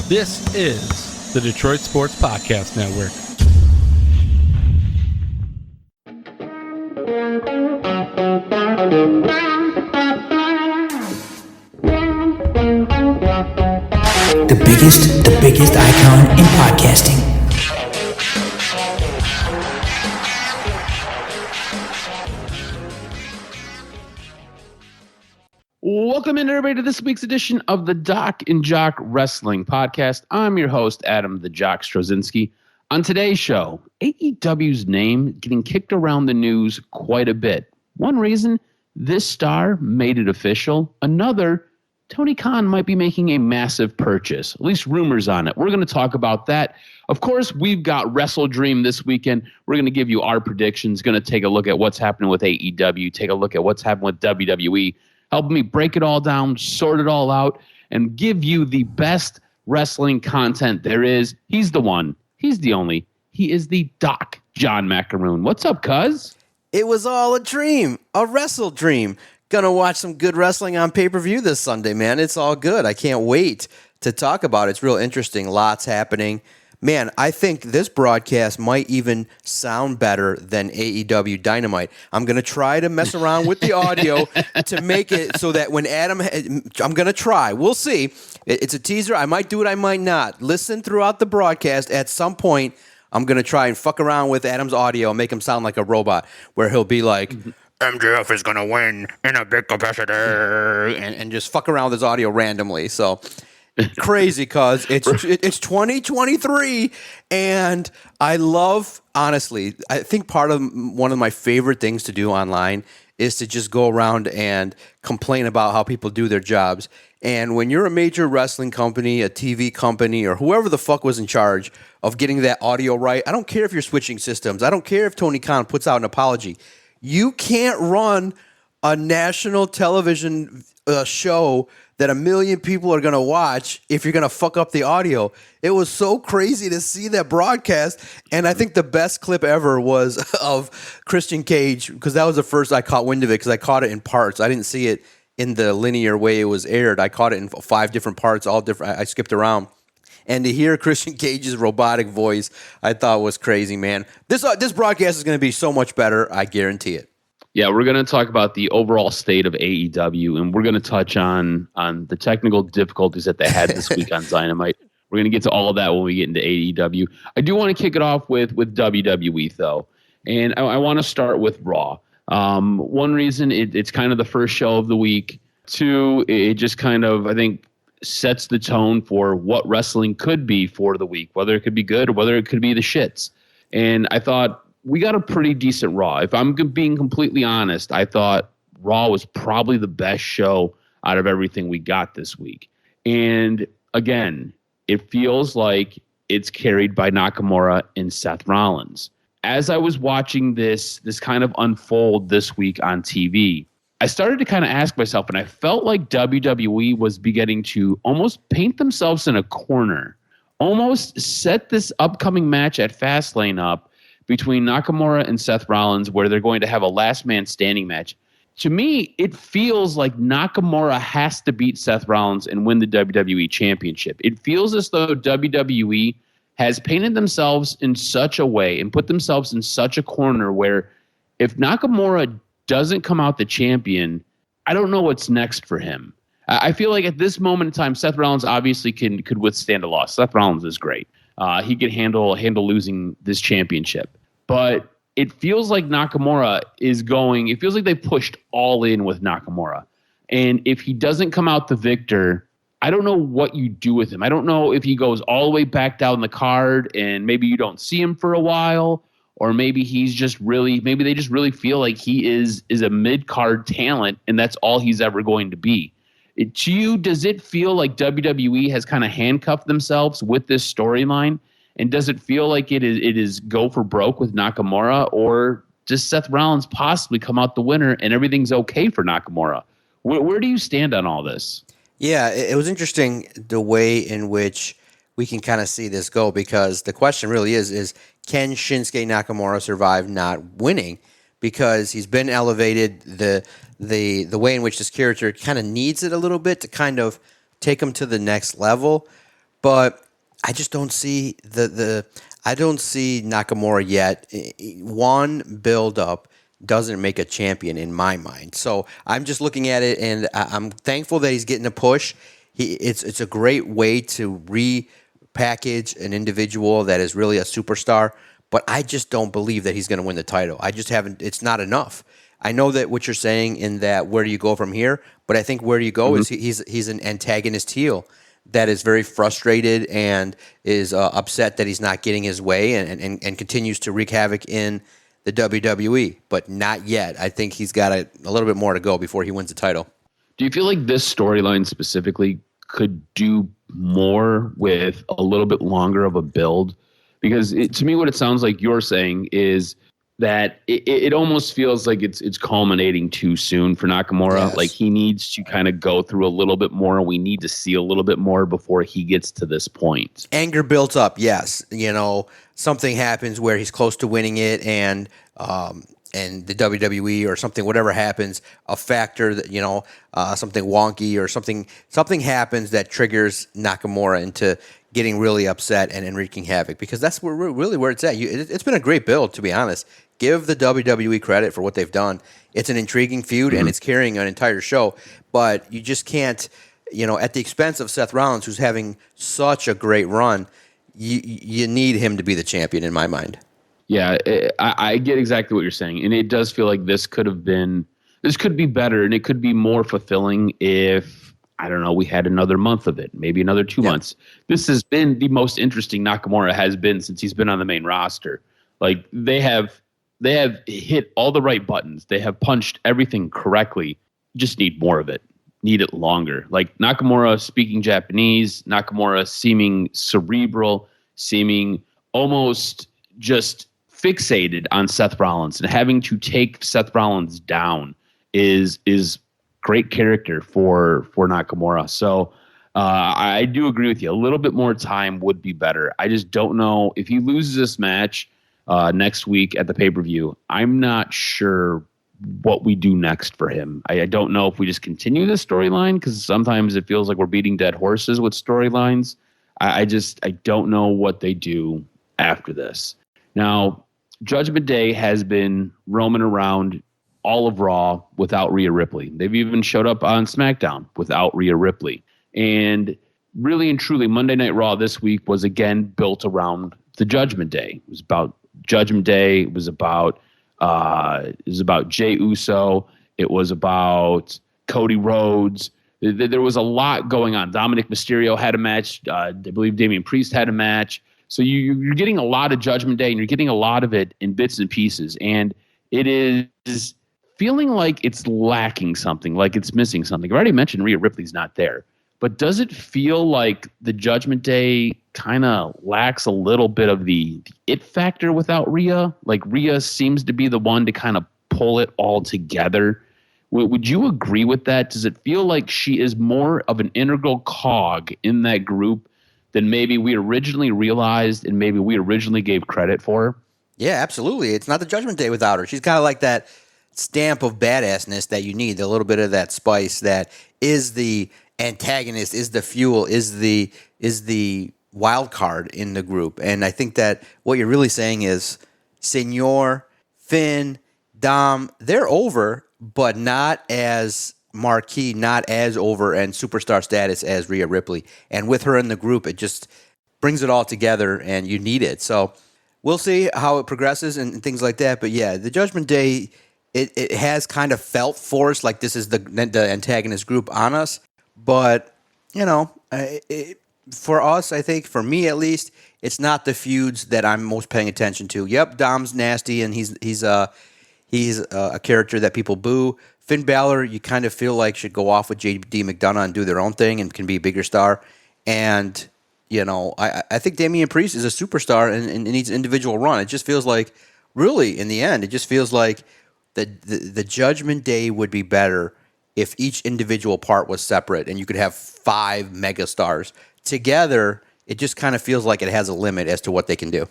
This is the Detroit Sports Podcast Network. The biggest icon in podcasting. Welcome in, everybody, to this week's edition of the DocNJock Wrestling Podcast. I'm your host, Adam the Jock Strozinski. On today's show, AEW's name getting kicked around the news quite a bit. One reason, this star made it official. Another, Tony Khan might be making a massive purchase, at least rumors on it. We're going to talk about that. Of course, we've got WrestleDream this weekend. We're going to give you our predictions, going to take a look at what's happening with AEW, take a look at what's happening with WWE, helping me break it all down, sort it all out, and give you the best wrestling content there is. He's the one. He's the only. He is the Doc, John Macaroon. What's up, cuz? It was all a dream, a WrestleDream. Gonna watch some good wrestling on pay-per-view this Sunday, man. It's all good. I can't wait to talk about it. It's real interesting. Lots happening. Man, I think this broadcast might even sound better than AEW Dynamite. I'm going to try to mess around with the audio to make it so that when Adam... I'm going to try. We'll see. It's a teaser. I might do it. I might not. Listen throughout the broadcast. At some point, I'm going to try and fuck around with Adam's audio and make him sound like a robot, where he'll be like... MJF is going to win in a big capacity, and just fuck around with his audio randomly. So... crazy, cause it's 2023, and I love, honestly, I think one of my favorite things to do online is to just go around and complain about how people do their jobs. And when you're a major wrestling company, a TV company, or whoever the fuck was in charge of getting that audio right, I don't care if you're switching systems. I don't care if Tony Khan puts out an apology. You can't run a national television show that 1 million people are going to watch if you're going to fuck up the audio. It was so crazy to see that broadcast, and I think the best clip ever was of Christian Cage, because that was the first I caught wind of it, because I caught it in parts. I didn't see it in the linear way it was aired. I caught it in 5 different parts, all different. I skipped around. And to hear Christian Cage's robotic voice, I thought was crazy, man. This broadcast is going to be so much better, I guarantee it. Yeah, we're going to talk about the overall state of AEW, and we're going to touch on the technical difficulties that they had this week on Dynamite. We're going to get to all of that when we get into AEW. I do want to kick it off with WWE, though, and I want to start with Raw. One reason, it's kind of the first show of the week. 2, it just kind of, I think, sets the tone for what wrestling could be for the week, whether it could be good or whether it could be the shits. And I thought, we got a pretty decent Raw. If I'm being completely honest, I thought Raw was probably the best show out of everything we got this week. And again, it feels like it's carried by Nakamura and Seth Rollins. As I was watching this kind of unfold this week on TV, I started to kind of ask myself, and I felt like WWE was beginning to almost paint themselves in a corner, almost set this upcoming match at Fastlane up between Nakamura and Seth Rollins, where they're going to have a last man standing match. To me, it feels like Nakamura has to beat Seth Rollins and win the WWE Championship. It feels as though WWE has painted themselves in such a way and put themselves in such a corner where if Nakamura doesn't come out the champion, I don't know what's next for him. I feel like at this moment in time, Seth Rollins obviously could withstand a loss. Seth Rollins is great. He could handle losing this championship. But it feels like Nakamura it feels like they pushed all in with Nakamura. And if he doesn't come out the victor, I don't know what you do with him. I don't know if he goes all the way back down the card and maybe you don't see him for a while, or maybe maybe they just really feel like he is a mid-card talent and that's all he's ever going to be. To you, does it feel like WWE has kind of handcuffed themselves with this storyline? And does it feel like it is go for broke with Nakamura, or does Seth Rollins possibly come out the winner and everything's okay for Nakamura? Where do you stand on all this? Yeah, it was interesting the way in which we can kind of see this go, because the question really is can Shinsuke Nakamura survive not winning? Because he's been elevated, the way in which this character kind of needs it a little bit to kind of take him to the next level. but I just don't see I don't see Nakamura yet. One build up doesn't make a champion in my mind. So I'm just looking at it, and I'm thankful that he's getting a push. It's a great way to repackage an individual that is really a superstar. But I just don't believe that he's going to win the title. I just haven't. It's not enough. I know that what you're saying in that where do you go from here, but I think where do you go is he's an antagonist heel that is very frustrated and is upset that he's not getting his way and continues to wreak havoc in the WWE, but not yet. I think he's got a little bit more to go before he wins the title. Do you feel like this storyline specifically could do more with a little bit longer of a build? Because to me, what it sounds like you're saying is that it almost feels like it's culminating too soon for Nakamura. Yes. Like he needs to kind of go through a little bit more. We need to see a little bit more before he gets to this point. Anger built up, yes. Something happens where he's close to winning it, and the WWE or something, whatever happens, a factor that something wonky or something happens that triggers Nakamura into getting really upset and wreaking havoc, because that's really where it's at. It's been a great build, to be honest. Give the WWE credit for what they've done. It's an intriguing feud, and it's carrying an entire show, but you just can't, at the expense of Seth Rollins, who's having such a great run, you need him to be the champion in my mind. Yeah, I get exactly what you're saying, and it does feel like this could be better, and it could be more fulfilling if, I don't know, we had another month of it, maybe another 2 months. This has been the most interesting Nakamura has been since he's been on the main roster. Like they have hit all the right buttons. They have punched everything correctly. Just need more of it. Need it longer. Like Nakamura speaking Japanese, Nakamura seeming cerebral, seeming almost just fixated on Seth Rollins, and having to take Seth Rollins down is great character for Nakamura. So I do agree with you. A little bit more time would be better. I just don't know if he loses this match next week at the pay-per-view. I'm not sure what we do next for him. I don't know if we just continue this storyline, because sometimes it feels like we're beating dead horses with storylines. I don't know what they do after this. Now, Judgment Day has been roaming around all of Raw without Rhea Ripley. They've even showed up on SmackDown without Rhea Ripley. And really and truly, Monday Night Raw this week was again built around the Judgment Day. It was about Judgment Day. It was about Jey Uso. It was about Cody Rhodes. There was a lot going on. Dominic Mysterio had a match. I believe Damian Priest had a match. So you're getting a lot of Judgment Day, and you're getting a lot of it in bits and pieces. And it is feeling like it's lacking something, like it's missing something. I've already mentioned Rhea Ripley's not there. But does it feel like the Judgment Day kind of lacks a little bit of the it factor without Rhea? Like Rhea seems to be the one to kind of pull it all together. Would you agree with that? Does it feel like she is more of an integral cog in that group than maybe we originally realized and maybe we originally gave credit for? Yeah, absolutely. It's not the Judgment Day without her. She's kind of like that stamp of badassness that you need, a little bit of that spice that is the antagonist, is the fuel, is the wild card in the group. And I think that what you're really saying is Senor, Finn, Dom, they're over, but not as marquee, not as over and superstar status as Rhea Ripley. And with her in the group, it just brings it all together, and you need it. So we'll see how it progresses and things like that. But yeah, the Judgment Day, it has kind of felt forced, like this is the antagonist group on us. But, for us, I think, for me at least, it's not the feuds that I'm most paying attention to. Yep, Dom's nasty, and he's a character that people boo. Finn Balor, you kind of feel like should go off with J.D. McDonough and do their own thing and can be a bigger star. And, I think Damian Priest is a superstar and needs an individual run. It just feels like, really, in the end, it just feels like the Judgment Day would be better if each individual part was separate and you could have 5 megastars. Together, it just kind of feels like it has a limit as to what they can do.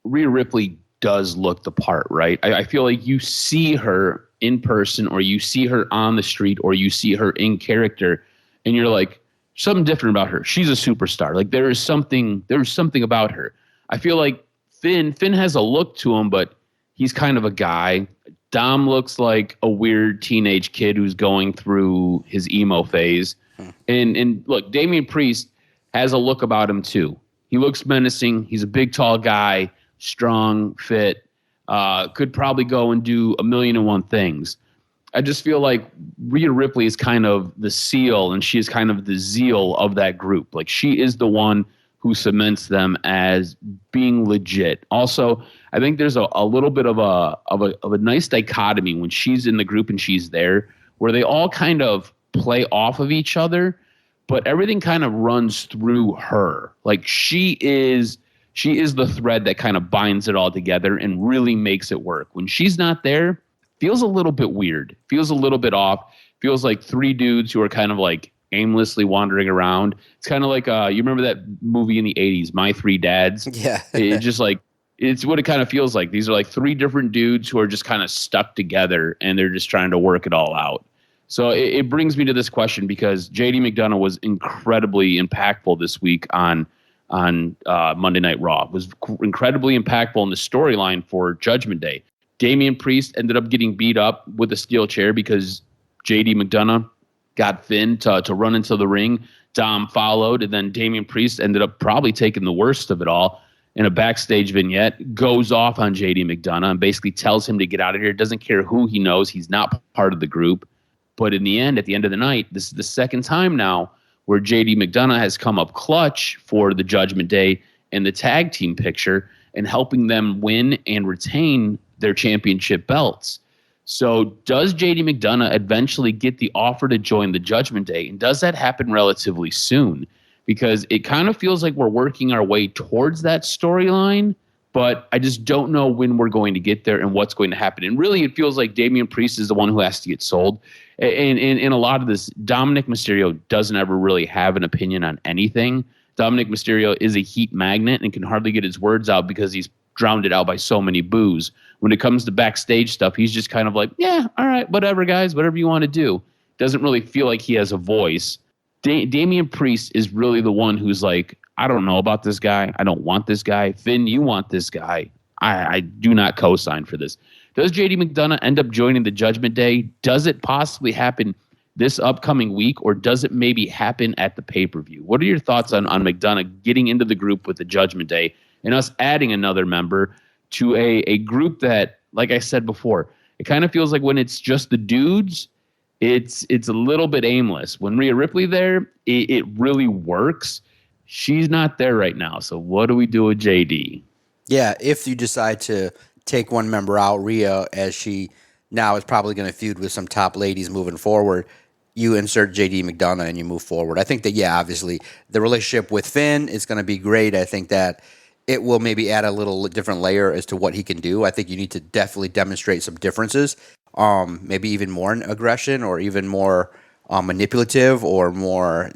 Rhea Ripley does look the part, right? I feel like you see her in person, or you see her on the street, or you see her in character, and you're like, something different about her. She's a superstar. Like there's something about her. I feel like Finn has a look to him, but he's kind of a guy. Dom looks like a weird teenage kid who's going through his emo phase. And look, Damian Priest has a look about him too. He looks menacing. He's a big, tall guy, strong, fit, could probably go and do 1,000,001 things. I just feel like Rhea Ripley is kind of the seal, and she is kind of the zeal of that group. Like she is the one who cements them as being legit. Also, I think there's a little bit of a nice dichotomy when she's in the group and she's there, where they all kind of play off of each other, but everything kind of runs through her. Like she is the thread that kind of binds it all together and really makes it work. When she's not there, feels a little bit weird, feels a little bit off, feels like three dudes who are kind of like aimlessly wandering around. It's kind of like you remember that movie in the 80s, My Three Dads? Yeah. It's just like, it's what it kind of feels like. These are like three different dudes who are just kind of stuck together and they're just trying to work it all out. So it brings me to this question, because JD McDonough was incredibly impactful this week on Monday Night Raw. Was incredibly impactful in the storyline for Judgment Day. Damian Priest ended up getting beat up with a steel chair because JD McDonough got Finn to run into the ring. Dom followed, and then Damian Priest ended up probably taking the worst of it all in a backstage vignette, goes off on JD McDonough and basically tells him to get out of here. Doesn't care who he knows. He's not part of the group. But in the end, at the end of the night, this is the second time now where JD McDonough has come up clutch for the Judgment Day and the tag team picture and helping them win and retain their championship belts. So does JD McDonough eventually get the offer to join the Judgment Day? And does that happen relatively soon? Because it kind of feels like we're working our way towards that storyline, but I just don't know when we're going to get there and what's going to happen. And really, it feels like Damian Priest is the one who has to get sold. And in a lot of this, Dominic Mysterio doesn't ever really have an opinion on anything. Dominic Mysterio is a heat magnet and can hardly get his words out because he's drowned it out by so many boos. When it comes to backstage stuff, he's just kind of like, yeah, all right, whatever, guys, whatever you want to do. Doesn't really feel like he has a voice. Damian Priest is really the one who's like, I don't know about this guy. I don't want this guy. Finn, you want this guy. I do not co-sign for this. Does JD McDonough end up joining the Judgment Day? Does it possibly happen this upcoming week, or does it maybe happen at the pay-per-view? What are your thoughts on McDonough getting into the group with the Judgment Day and us adding another member to a group that, like I said before, it kind of feels like when it's just the dudes, it's a little bit aimless. When Rhea Ripley there, it really works. She's not there right now. So what do we do with JD? Yeah, if you decide to take one member out, Rhea, as she now is probably going to feud with some top ladies moving forward, you insert JD McDonough and you move forward. I think that, yeah, obviously the relationship with Finn is going to be great. I think that it will maybe add a little different layer as to what he can do. I think you need to definitely demonstrate some differences, maybe even more aggression or even more manipulative or more,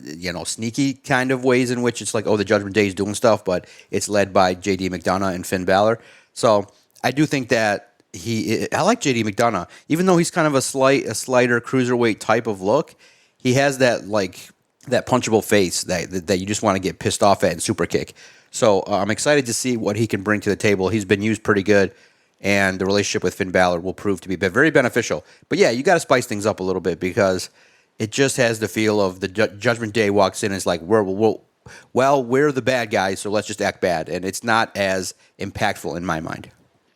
sneaky kind of ways in which it's like, oh, the Judgment Day is doing stuff, but it's led by JD McDonough and Finn Balor. So I do think that I like JD McDonough, even though he's kind of a slighter cruiserweight type of look. He has that punchable face that you just want to get pissed off at and super kick. So I'm excited to see what he can bring to the table. He's been used pretty good, and the relationship with Finn Balor will prove to be very beneficial. But yeah, you got to spice things up a little bit because it just has the feel of the Judgment Day walks in and is like, we're the bad guys, so let's just act bad. And it's not as impactful in my mind.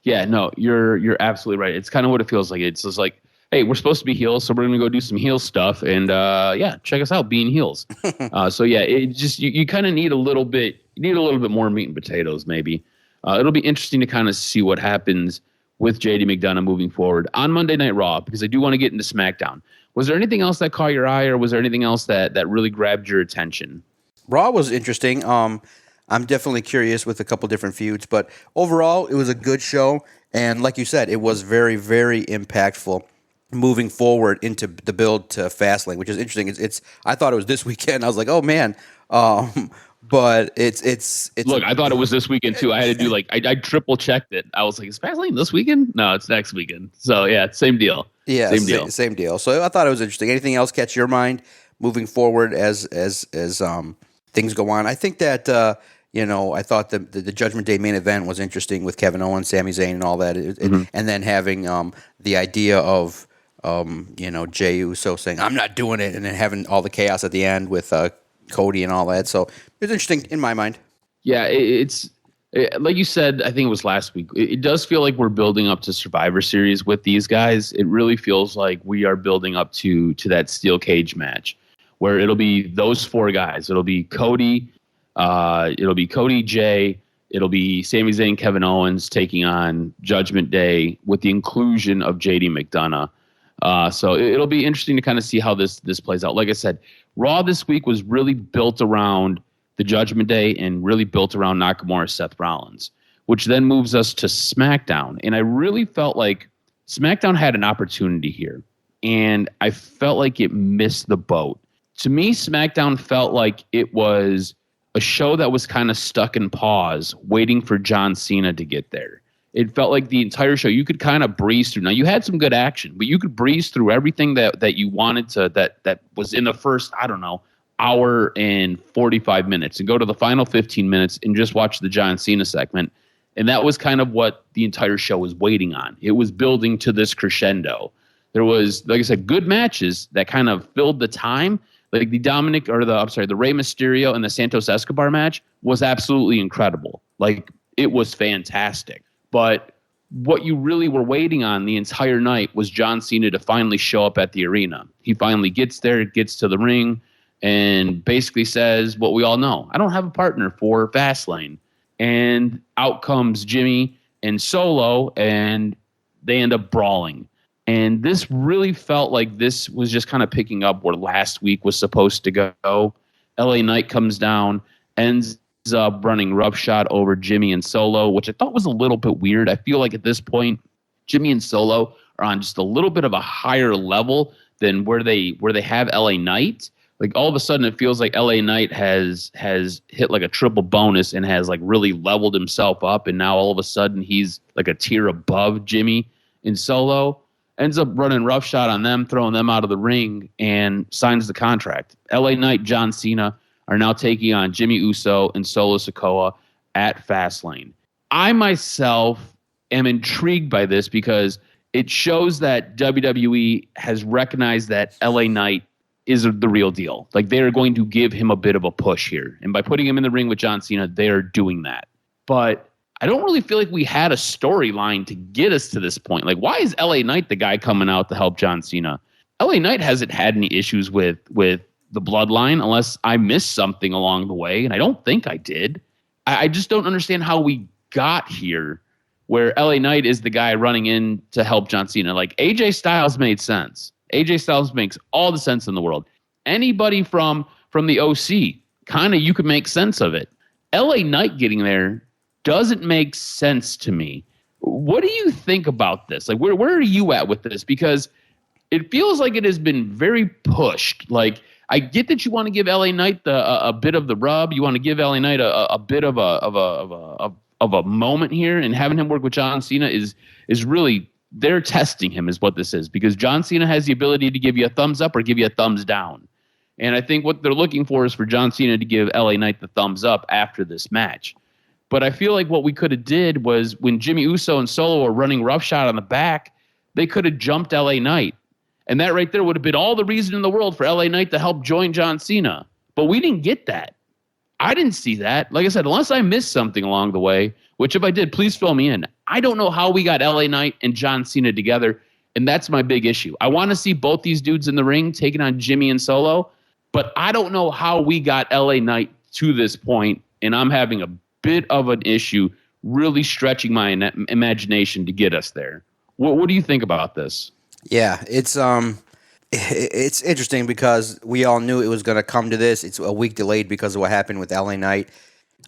Yeah, no, you're absolutely right. It's kind of what it feels like. It's just like, hey, we're supposed to be heels, so we're going to go do some heel stuff. And check us out being heels. So yeah, it just, you kind of need a little bit more meat and potatoes maybe. It'll be interesting to kind of see what happens with JD McDonough moving forward on Monday Night Raw, because I do want to get into SmackDown. Was there anything else that caught your eye, or was there anything else that really grabbed your attention? Raw was interesting. I'm definitely curious with a couple different feuds, but overall, it was a good show. And like you said, it was very, very impactful moving forward into the build to Fastlane, which is interesting. I thought it was this weekend. I was like, oh man. But it's look, I thought it was this weekend too. I had to do I triple checked it. I was like, is Fastlane this weekend? No, it's next weekend. So yeah, same deal. Yeah, same deal. So I thought it was interesting. Anything else catch your mind moving forward as things go on. I think that I thought the Judgment Day main event was interesting with Kevin Owens, Sami Zayn, and all that, and then having the idea of Jey Uso saying I'm not doing it, and then having all the chaos at the end with Cody and all that. So it was interesting in my mind. Yeah, it's like you said, I think it was last week. It does feel like we're building up to Survivor Series with these guys. It really feels like we are building up to that steel cage match where it'll be those four guys. It'll be Cody, Jay, it'll be Sami Zayn, Kevin Owens taking on Judgment Day with the inclusion of JD McDonough. So it'll be interesting to kind of see how this plays out. Like I said, Raw this week was really built around the Judgment Day and really built around Nakamura, Seth Rollins, which then moves us to SmackDown. And I really felt like SmackDown had an opportunity here, and I felt like it missed the boat. To me, SmackDown felt like it was a show that was kind of stuck in pause, waiting for John Cena to get there. It felt like the entire show, you could kind of breeze through. Now, you had some good action, but you could breeze through everything that you wanted to, that was in the first, hour and 45 minutes and go to the final 15 minutes and just watch the John Cena segment. And that was kind of what the entire show was waiting on. It was building to this crescendo. There was, like I said, good matches that kind of filled the time. Like the Rey Mysterio and the Santos Escobar match was absolutely incredible. Like, it was fantastic. But what you really were waiting on the entire night was John Cena to finally show up at the arena. He finally gets there, gets to the ring, and basically says what we all know. I don't have a partner for Fastlane. And out comes Jimmy and Solo, and they end up brawling. And this really felt like this was just kind of picking up where last week was supposed to go. LA Knight comes down, ends up running roughshod over Jimmy and Solo, which I thought was a little bit weird. I feel like at this point, Jimmy and Solo are on just a little bit of a higher level than where they have LA Knight. Like, all of a sudden, it feels like LA Knight has hit like a triple bonus and has like really leveled himself up. And now all of a sudden he's like a tier above Jimmy and Solo. Ends up running roughshod on them, throwing them out of the ring, and signs the contract. LA Knight, John Cena are now taking on Jimmy Uso and Solo Sikoa at Fastlane. I myself am intrigued by this because it shows that WWE has recognized that LA Knight is the real deal. Like, they are going to give him a bit of a push here. And by putting him in the ring with John Cena, they are doing that. But I don't really feel like we had a storyline to get us to this point. Like, why is LA Knight the guy coming out to help John Cena? LA Knight hasn't had any issues with the bloodline unless I missed something along the way, and I don't think I did. I just don't understand how we got here where LA Knight is the guy running in to help John Cena. Like, AJ Styles made sense. AJ Styles makes all the sense in the world. Anybody from the OC, kind of, you could make sense of it. LA Knight getting there doesn't make sense to me. What do you think about this? Like, where are you at with this? Because it feels like it has been very pushed. Like, I get that you want to give LA Knight a bit of the rub. You want to give LA Knight a bit of a moment here, and having him work with John Cena is really, they're testing him is what this is, because John Cena has the ability to give you a thumbs up or give you a thumbs down. And I think what they're looking for is for John Cena to give LA Knight the thumbs up after this match. But I feel like what we could have did was when Jimmy Uso and Solo were running roughshod on the back, they could have jumped LA Knight. And that right there would have been all the reason in the world for LA Knight to help join John Cena. But we didn't get that. I didn't see that. Like I said, unless I missed something along the way, which if I did, please fill me in. I don't know how we got LA Knight and John Cena together, and that's my big issue. I want to see both these dudes in the ring taking on Jimmy and Solo, but I don't know how we got LA Knight to this point, and I'm having a bit of an issue really stretching my imagination to get us there. What do you think about this? Yeah, it's interesting because we all knew it was going to come to this. It's a week delayed because of what happened with LA Knight.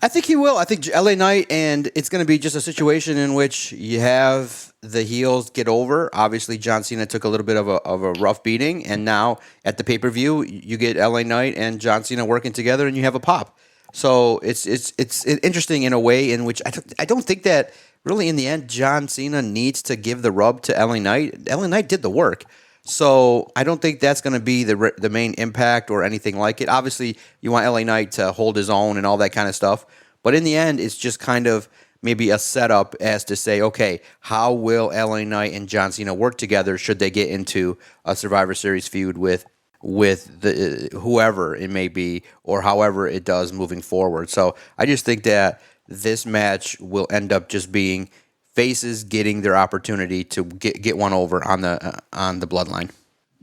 I think he will. I think LA Knight, and it's going to be just a situation in which you have the heels get over. Obviously, John Cena took a little bit of a rough beating, and now at the pay-per-view, you get LA Knight and John Cena working together, and you have a pop. So it's interesting in a way in which I don't think that really in the end John Cena needs to give the rub to LA Knight. LA Knight did the work. So I don't think that's going to be the main impact or anything like it. Obviously, you want LA Knight to hold his own and all that kind of stuff. But in the end, it's just kind of maybe a setup as to say, okay, how will LA Knight and John Cena work together should they get into a Survivor Series feud with the whoever it may be, or however it does moving forward. So I just think that this match will end up just being faces getting their opportunity to get one over on the bloodline.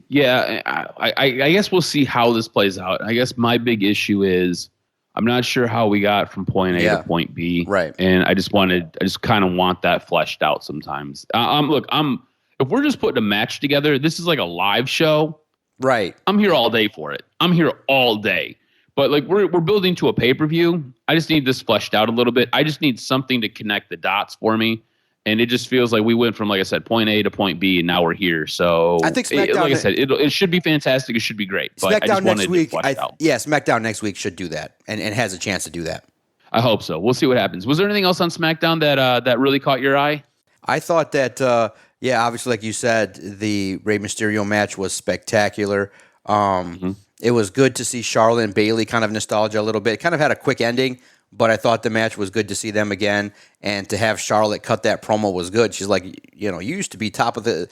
Yeah, I guess we'll see how this plays out. I guess my big issue is I'm not sure how we got from point A to point B. Right. And I just kind of want that fleshed out sometimes. If we're just putting a match together, this is like a live show. Right. I'm here all day for it. I'm here all day. But like we're building to a pay-per-view. I just need this fleshed out a little bit. I just need something to connect the dots for me. And it just feels like we went from, like I said, point A to point B, and now we're here. So I think SmackDown, like I said, it should be fantastic. It should be great. But SmackDown I just next week, out. SmackDown next week should do that, and has a chance to do that. I hope so. We'll see what happens. Was there anything else on SmackDown that really caught your eye? I thought that, obviously, like you said, the Rey Mysterio match was spectacular. It was good to see Charlotte and Bayley kind of nostalgia a little bit. It kind of had a quick ending, but I thought the match was good to see them again, and to have Charlotte cut that promo was good. She's like, you used to be top of the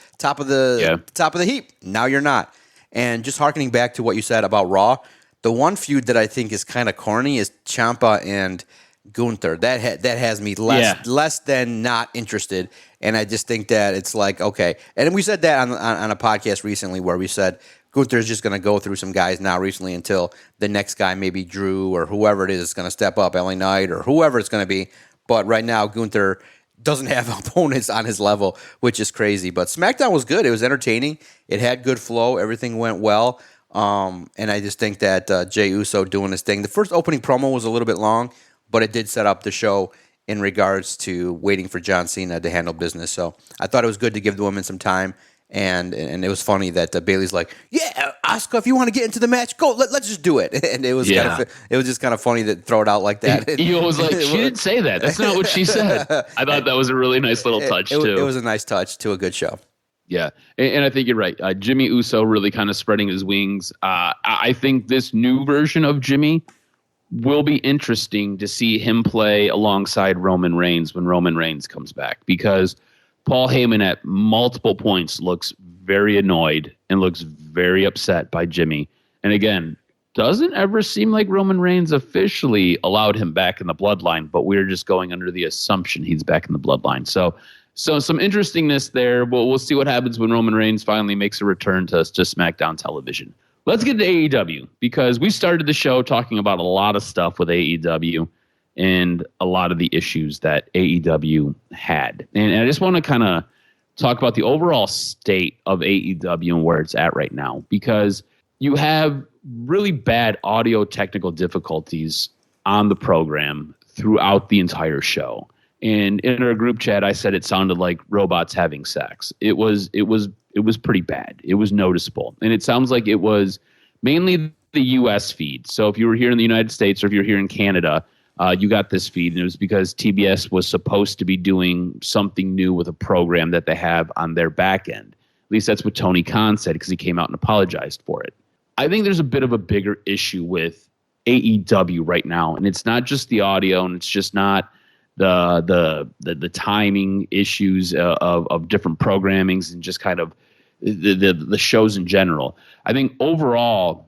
heap. Now you're not. And just harkening back to what you said about Raw, the one feud that I think is kind of corny is Ciampa and Gunther. That has me less than not interested, and I just think that it's like, okay. And we said that on a podcast recently where we said Gunther is just going to go through some guys now recently until the next guy, maybe Drew or whoever it is going to step up, LA Knight or whoever it's going to be. But right now, Gunther doesn't have opponents on his level, which is crazy. But SmackDown was good. It was entertaining. It had good flow. Everything went well. And I just think that Jey Uso doing his thing. The first opening promo was a little bit long, but it did set up the show in regards to waiting for John Cena to handle business. So I thought it was good to give the women some time. And it was funny that Bayley's like, yeah, Asuka, if you want to get into the match, go. Let's just do it. And it was just kind of funny to throw it out like that. He was like, she didn't say that. That's not what she said. I thought that was a really nice little touch too. It was a nice touch to a good show. Yeah, and I think you're right. Jimmy Uso really kind of spreading his wings. I think this new version of Jimmy will be interesting to see him play alongside Roman Reigns when Roman Reigns comes back, because Paul Heyman at multiple points looks very annoyed and looks very upset by Jimmy. And again, doesn't ever seem like Roman Reigns officially allowed him back in the bloodline, but we're just going under the assumption he's back in the bloodline. So some interestingness there. We'll see what happens when Roman Reigns finally makes a return to SmackDown television. Let's get to AEW, because we started the show talking about a lot of stuff with AEW and a lot of the issues that AEW had. And I just want to kind of talk about the overall state of AEW and where it's at right now, because you have really bad audio technical difficulties on the program throughout the entire show. And in our group chat, I said it sounded like robots having sex. It was pretty bad. It was noticeable. And it sounds like it was mainly the US feed. So if you were here in the United States, or if you're here in Canada, you got this feed, and it was because TBS was supposed to be doing something new with a program that they have on their back end. At least that's what Tony Khan said, because he came out and apologized for it. I think there's a bit of a bigger issue with AEW right now, and it's not just the audio, and it's just not the timing issues of different programmings and just kind of the shows in general. I think overall,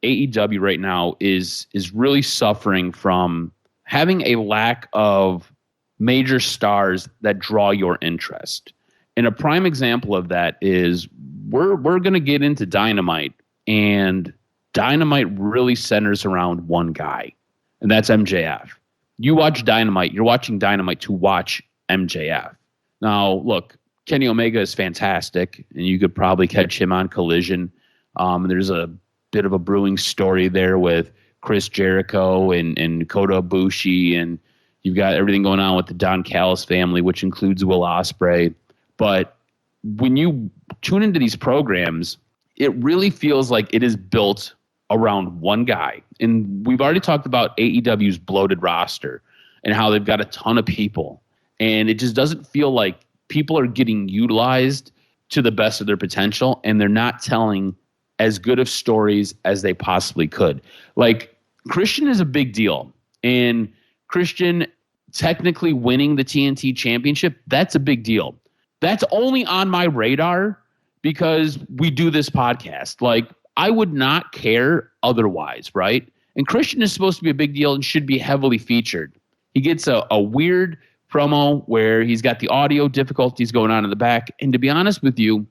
AEW right now is really suffering from having a lack of major stars that draw your interest. And a prime example of that is we're going to get into Dynamite, and Dynamite really centers around one guy, and that's MJF. You watch Dynamite, you're watching Dynamite to watch MJF. Now, look, Kenny Omega is fantastic, and you could probably catch him on Collision. There's a bit of a brewing story there with Chris Jericho and Kota Ibushi, and you've got everything going on with the Don Callis family, which includes Will Ospreay. But when you tune into these programs, it really feels like it is built around one guy. And we've already talked about AEW's bloated roster and how they've got a ton of people. And it just doesn't feel like people are getting utilized to the best of their potential, and they're not telling as good of stories as they possibly could. Like, Christian is a big deal, and Christian technically winning the TNT championship, that's a big deal. That's only on my radar because we do this podcast. Like, I would not care otherwise, right? And Christian is supposed to be a big deal and should be heavily featured. He gets a weird promo where he's got the audio difficulties going on in the back. And to be honest with you,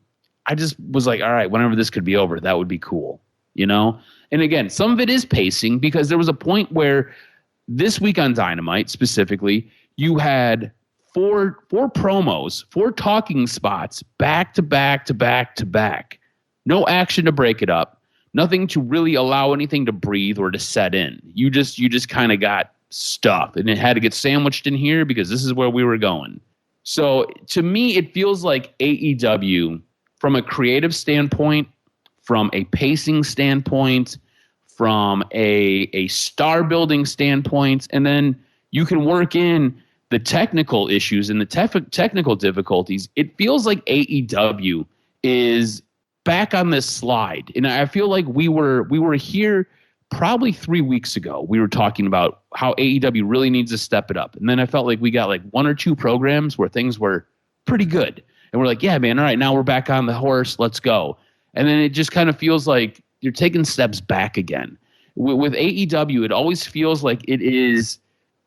I just was like, all right, whenever this could be over, that would be cool, you know? And again, some of it is pacing because there was a point where this week on Dynamite specifically, you had four promos, 4 talking spots back to back to back to back. No action to break it up. Nothing to really allow anything to breathe or to set in. You just kind of got stuff, and it had to get sandwiched in here because this is where we were going. So to me, it feels like AEW, from a creative standpoint, from a pacing standpoint, from a star building standpoint, and then you can work in the technical issues and the technical difficulties. It feels like AEW is back on this slide. And I feel like we were here probably 3 weeks ago. We were talking about how AEW really needs to step it up. And then I felt like we got like 1 or 2 programs where things were pretty good. And we're like, yeah, man, all right, now we're back on the horse. Let's go. And then it just kind of feels like you're taking steps back again. With AEW, it always feels like it is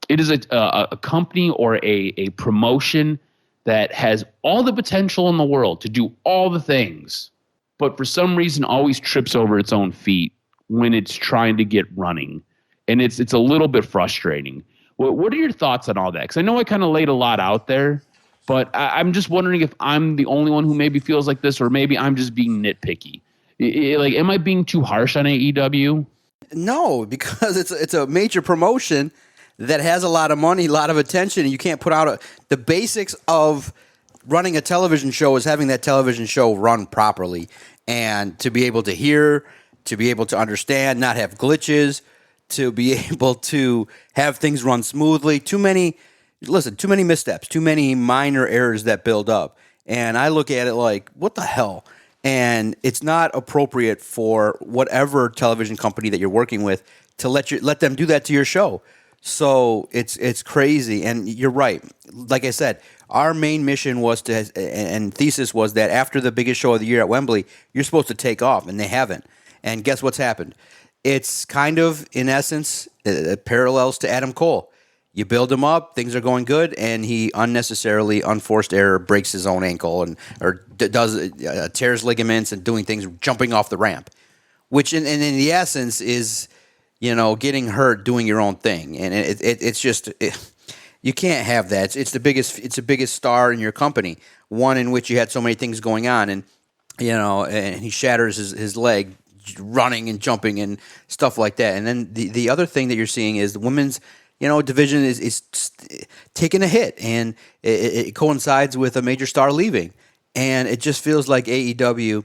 a company or a promotion that has all the potential in the world to do all the things, but for some reason always trips over its own feet when it's trying to get running. And it's a little bit frustrating. What are your thoughts on all that? Because I know I kind of laid a lot out there, but I'm just wondering if I'm the only one who maybe feels like this, or maybe I'm just being nitpicky. Like, am I being too harsh on AEW? No, because it's a major promotion that has a lot of money, a lot of attention, and you can't put out the basics of running a television show is having that television show run properly, and to be able to hear, to be able to understand, not have glitches, to be able to have things run smoothly. Too many missteps, too many minor errors that build up. And I look at it like, what the hell? And it's not appropriate for whatever television company that you're working with to let them do that to your show. So it's crazy. And you're right. Like I said, our main mission was and thesis was that after the biggest show of the year at Wembley, you're supposed to take off, and they haven't. And guess what's happened? It's kind of, in essence, parallels to Adam Cole. You build him up, things are going good, and he unnecessarily, unforced error, breaks his own ankle or tears ligaments and doing things, jumping off the ramp, which in the essence is, getting hurt doing your own thing, and it's just you can't have that. It's the biggest star in your company, one in which you had so many things going on, and and he shatters his leg running and jumping and stuff like that. And then the other thing that you're seeing is the women's division is taking a hit, and it coincides with a major star leaving, and it just feels like AEW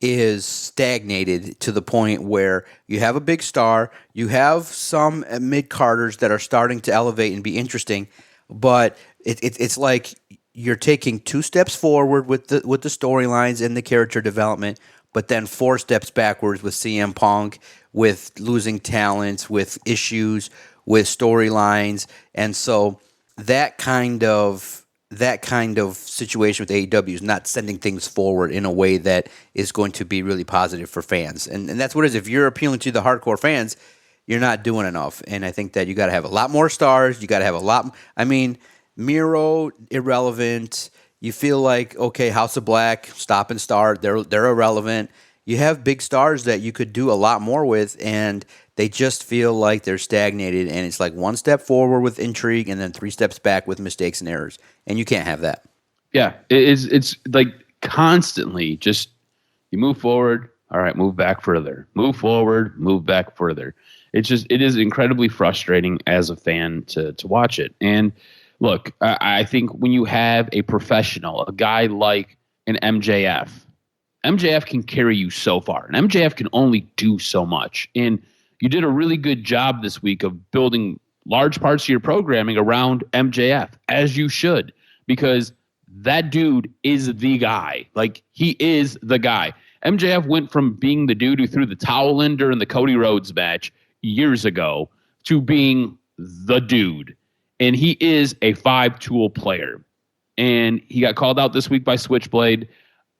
is stagnated to the point where you have a big star, you have some mid-carders that are starting to elevate and be interesting, but it's like you're taking 2 steps forward with the storylines and the character development, but then 4 steps backwards with CM Punk, with losing talents, with issues, with storylines. And so that kind of situation with AEW is not sending things forward in a way that is going to be really positive for fans. And that's what it is. If you're appealing to the hardcore fans, you're not doing enough. And I think that you got to have a lot more stars. You got to have a lot. I mean, Miro, irrelevant. You feel like, okay, House of Black, stop and start. They're irrelevant. You have big stars that you could do a lot more with, and they just feel like they're stagnated, and it's like 1 step forward with intrigue and then 3 steps back with mistakes and errors, and you can't have that. Yeah, it's like constantly just you move forward, all right, move back further, move forward, move back further. It is incredibly frustrating as a fan to watch it. And look, I think when you have a professional, a guy like an MJF can carry you so far, and MJF can only do so much. And you did a really good job this week of building large parts of your programming around MJF, as you should, because that dude is the guy. Like, he is the guy. MJF went from being the dude who threw the towel in during the Cody Rhodes match years ago to being the dude. And he is a 5-tool player. And he got called out this week by Switchblade.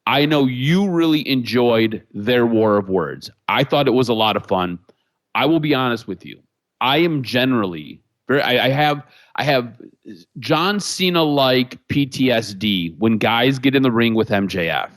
I know you really enjoyed their war of words. I thought it was a lot of fun. I will be honest with you. I am generally I have John Cena-like PTSD when guys get in the ring with MJF.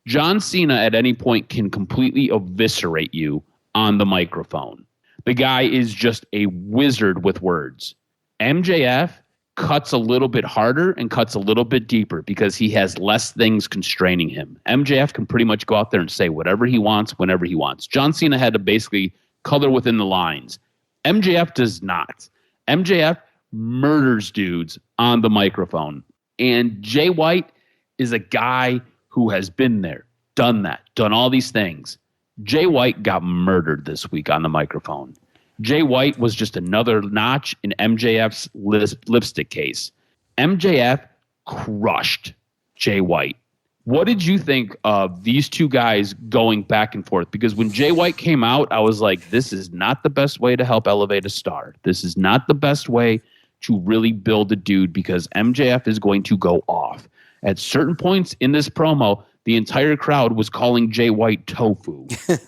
John Cena at any point can completely eviscerate you on the microphone. The guy is just a wizard with words. MJF cuts a little bit harder and cuts a little bit deeper because he has less things constraining him. MJF can pretty much go out there and say whatever he wants, whenever he wants. John Cena had to basically color within the lines. MJF does not. MJF murders dudes on the microphone. And Jay White is a guy who has been there, done that, done all these things. Jay White got murdered this week on the microphone. Jay White was just another notch in MJF's lipstick case. MJF crushed Jay White. What did you think of these two guys going back and forth? Because when Jay White came out, I was like, this is not the best way to help elevate a star. This is not the best way to really build a dude because MJF is going to go off. At certain points in this promo, the entire crowd was calling Jay White tofu.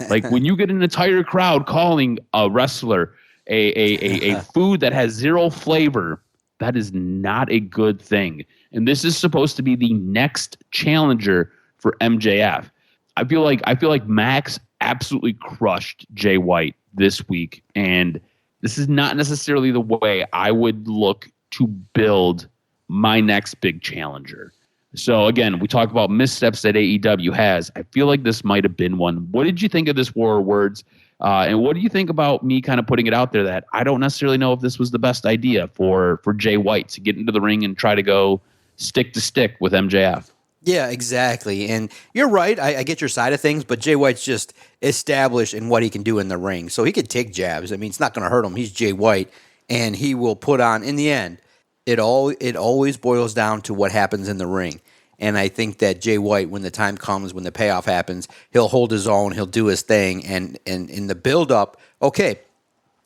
Like, when you get an entire crowd calling a wrestler a food that has zero flavor, that is not a good thing. And this is supposed to be the next challenger for MJF. I feel like Max absolutely crushed Jay White this week, and this is not necessarily the way I would look to build my next big challenger. So again, we talk about missteps that AEW has. I feel like this might have been one. What did you think of this war of words? And what do you think about me kind of putting it out there that I don't necessarily know if this was the best idea for Jay White to get into the ring and try to go stick to stick with MJF? Yeah, exactly. And you're right. I get your side of things, but Jay White's just established in what he can do in the ring. So he could take jabs. I mean, it's not going to hurt him. He's Jay White, and he will put on, in the end, it always boils down to what happens in the ring. And I think that Jay White, when the time comes, when the payoff happens, he'll hold his own, he'll do his thing, and in the build-up, okay,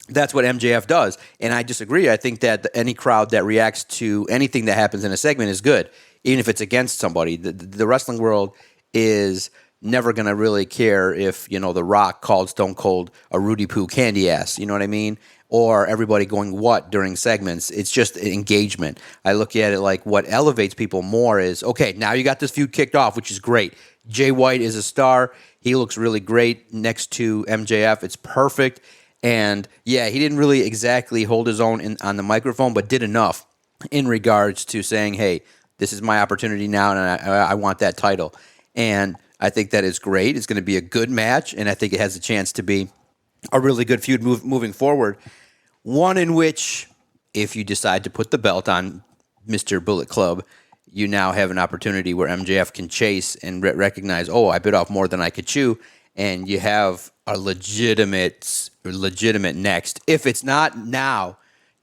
that's what MJF does. And I disagree. I think that any crowd that reacts to anything that happens in a segment is good, even if it's against somebody. The wrestling world is never going to really care if, The Rock called Stone Cold a Rudy Poo candy ass, you know what I mean? Or everybody going what during segments. It's just engagement. I look at it like what elevates people more is, okay, now you got this feud kicked off, which is great. Jay White is a star. He looks really great next to MJF. It's perfect. And yeah, he didn't really exactly hold his own on the microphone, but did enough in regards to saying, hey, this is my opportunity now, and I want that title. And I think that is great. It's going to be a good match, and I think it has a chance to be a really good feud moving forward. One in which, if you decide to put the belt on Mr. Bullet Club, you now have an opportunity where MJF can chase and recognize, oh, I bit off more than I could chew, and you have a legitimate next. If it's not now,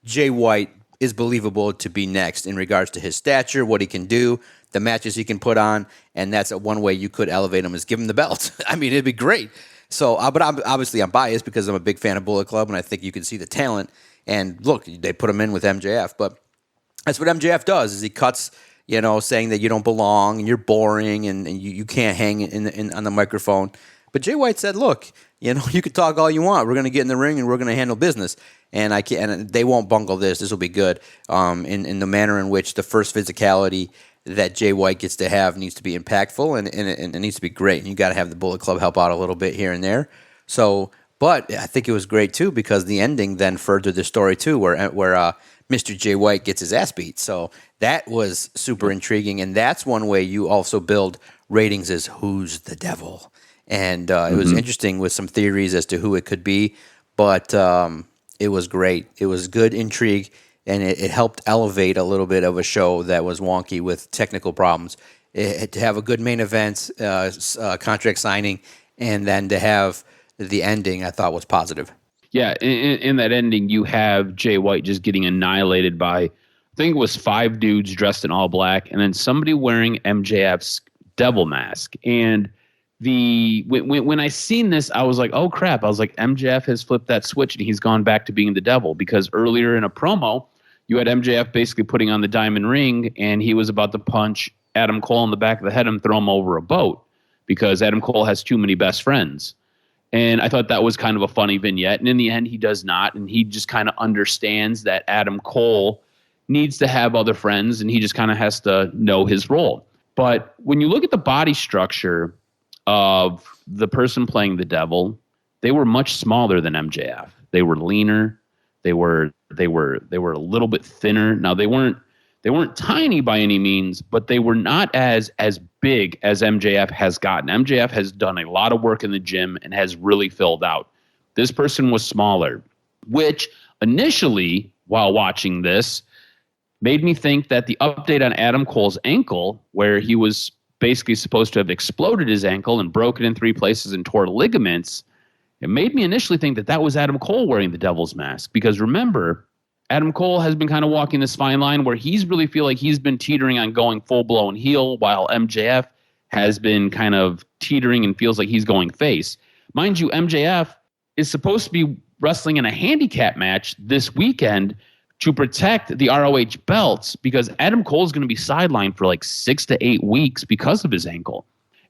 Jay White is believable to be next in regards to his stature, what he can do, the matches he can put on, and that's one way you could elevate him is give him the belt. I mean, it'd be great. So, but I'm biased because I'm a big fan of Bullet Club, and I think you can see the talent. And look, they put him in with MJF, but that's what MJF does: is he cuts, saying that you don't belong and you're boring and you can't hang on the microphone. But Jay White said, "Look, you can talk all you want. We're going to get in the ring and we're going to handle business, and they won't bungle this. This will be good. In the manner in which the first physicality that Jay White gets to have needs to be impactful and it needs to be great. And you got to have the Bullet Club help out a little bit here and there. So, but I think it was great too because the ending then furthered the story too, where Mr. Jay White gets his ass beat. So that was super intriguing, and that's one way you also build ratings is who's the devil. And it was interesting with some theories as to who it could be, but it was great. It was good intrigue. And it helped elevate a little bit of a show that was wonky with technical problems. To have a good main event, contract signing, and then to have the ending, I thought was positive. Yeah, in that ending, you have Jay White just getting annihilated by I think it was 5 dudes dressed in all black, and then somebody wearing MJF's devil mask. And when I seen this, I was like, oh crap. I was like, MJF has flipped that switch and he's gone back to being the devil, because earlier in a promo, you had MJF basically putting on the diamond ring and he was about to punch Adam Cole in the back of the head and throw him over a boat because Adam Cole has too many best friends. And I thought that was kind of a funny vignette. And in the end, he does not. And he just kind of understands that Adam Cole needs to have other friends and he just kind of has to know his role. But when you look at the body structure of the person playing the devil, they were much smaller than MJF. They were leaner. They were a little bit thinner. Now they weren't tiny by any means, but they were not as big as MJF has gotten. MJF has done a lot of work in the gym and has really filled out. This person was smaller, which initially, while watching this, made me think that the update on Adam Cole's ankle, where he was basically supposed to have exploded his ankle and broken in 3 places and tore ligaments, it made me initially think that that was Adam Cole wearing the devil's mask. Because remember, Adam Cole has been kind of walking this fine line where he's really feel like he's been teetering on going full-blown heel, while MJF has been kind of teetering and feels like he's going face. Mind you, MJF is supposed to be wrestling in a handicap match this weekend to protect the ROH belts, because Adam Cole is going to be sidelined for like 6 to 8 weeks because of his ankle.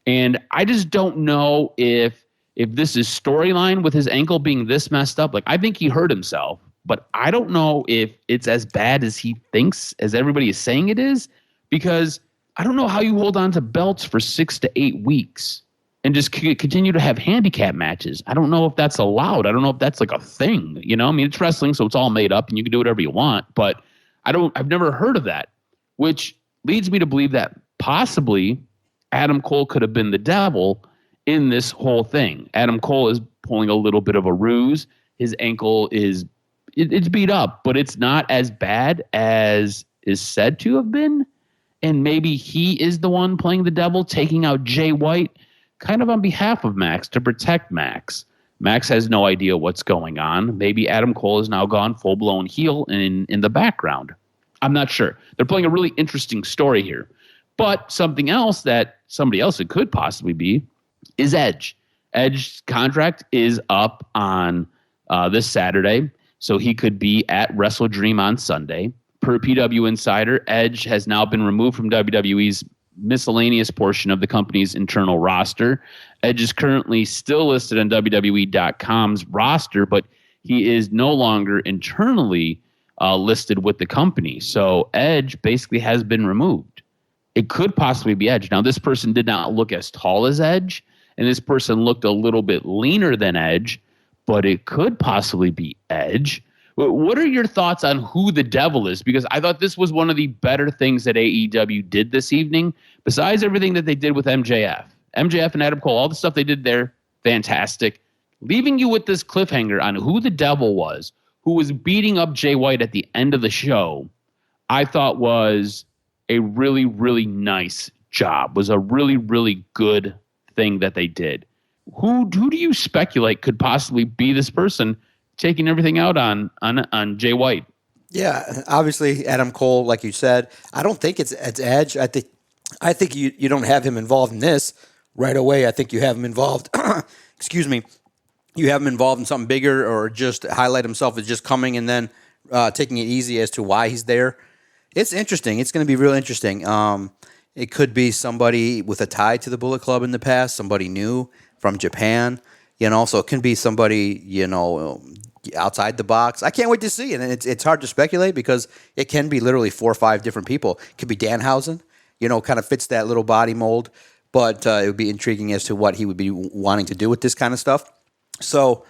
And I just don't know if this is storyline with his ankle being this messed up. Like, I think he hurt himself, but I don't know if it's as bad as he thinks, as everybody is saying it is, because I don't know how you hold on to belts for 6 to 8 weeks and just continue to have handicap matches. I don't know if that's allowed. I don't know if that's like a thing. You know, I mean, it's wrestling, so it's all made up and you can do whatever you want, but I've never heard of that, which leads me to believe that possibly Adam Cole could have been the devil in this whole thing. Adam Cole is pulling a little bit of a ruse. His ankle it's beat up, but it's not as bad as is said to have been. And maybe he is the one playing the devil, taking out Jay White, kind of on behalf of Max, to protect Max. Max has no idea what's going on. Maybe Adam Cole has now gone full-blown heel in the background. I'm not sure. They're playing a really interesting story here. But something else that somebody else it could possibly be is Edge. Edge's contract is up on this Saturday, so he could be at WrestleDream on Sunday. Per PW Insider, Edge has now been removed from WWE's miscellaneous portion of the company's internal roster. Edge is currently still listed on WWE.com's roster, but he is no longer internally listed with the company. So Edge basically has been removed. It could possibly be Edge. Now, this person did not look as tall as Edge, and this person looked a little bit leaner than Edge, but it could possibly be Edge. What are your thoughts on who the devil is? Because I thought this was one of the better things that AEW did this evening, besides everything that they did with MJF. MJF and Adam Cole, all the stuff they did there, fantastic. Leaving you with this cliffhanger on who the devil was, who was beating up Jay White at the end of the show, I thought was a really, really nice job, was a really, really good thing that they did. Who do you speculate could possibly be this person taking everything out on Jay White? Yeah, obviously Adam Cole, like you said. I don't think it's Edge. I think you don't have him involved in this right away. I think you have him involved. Excuse me. You have him involved in something bigger, or just highlight himself as just coming and then taking it easy as to why he's there. It's interesting. It's going to be real interesting. It could be somebody with a tie to the Bullet Club in the past, somebody new from Japan. So it can be somebody, outside the box. I can't wait to see it. And it's hard to speculate because it can be literally 4 or 5 different people. It could be Danhausen, kind of fits that little body mold. But it would be intriguing as to what he would be wanting to do with this kind of stuff. So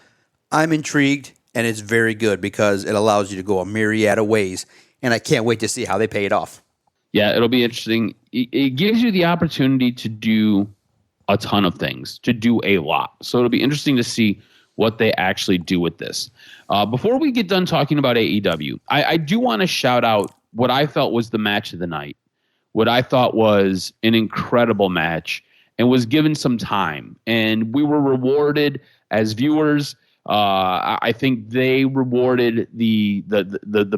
I'm intrigued, and it's very good because it allows you to go a myriad of ways. And I can't wait to see how they pay it off. Yeah, it'll be interesting. It gives you the opportunity to do a ton of things, to do a lot. So it'll be interesting to see what they actually do with this. Before we get done talking about AEW, I do want to shout out what I felt was the match of the night, what I thought was an incredible match and was given some time. And we were rewarded as viewers. I think they rewarded the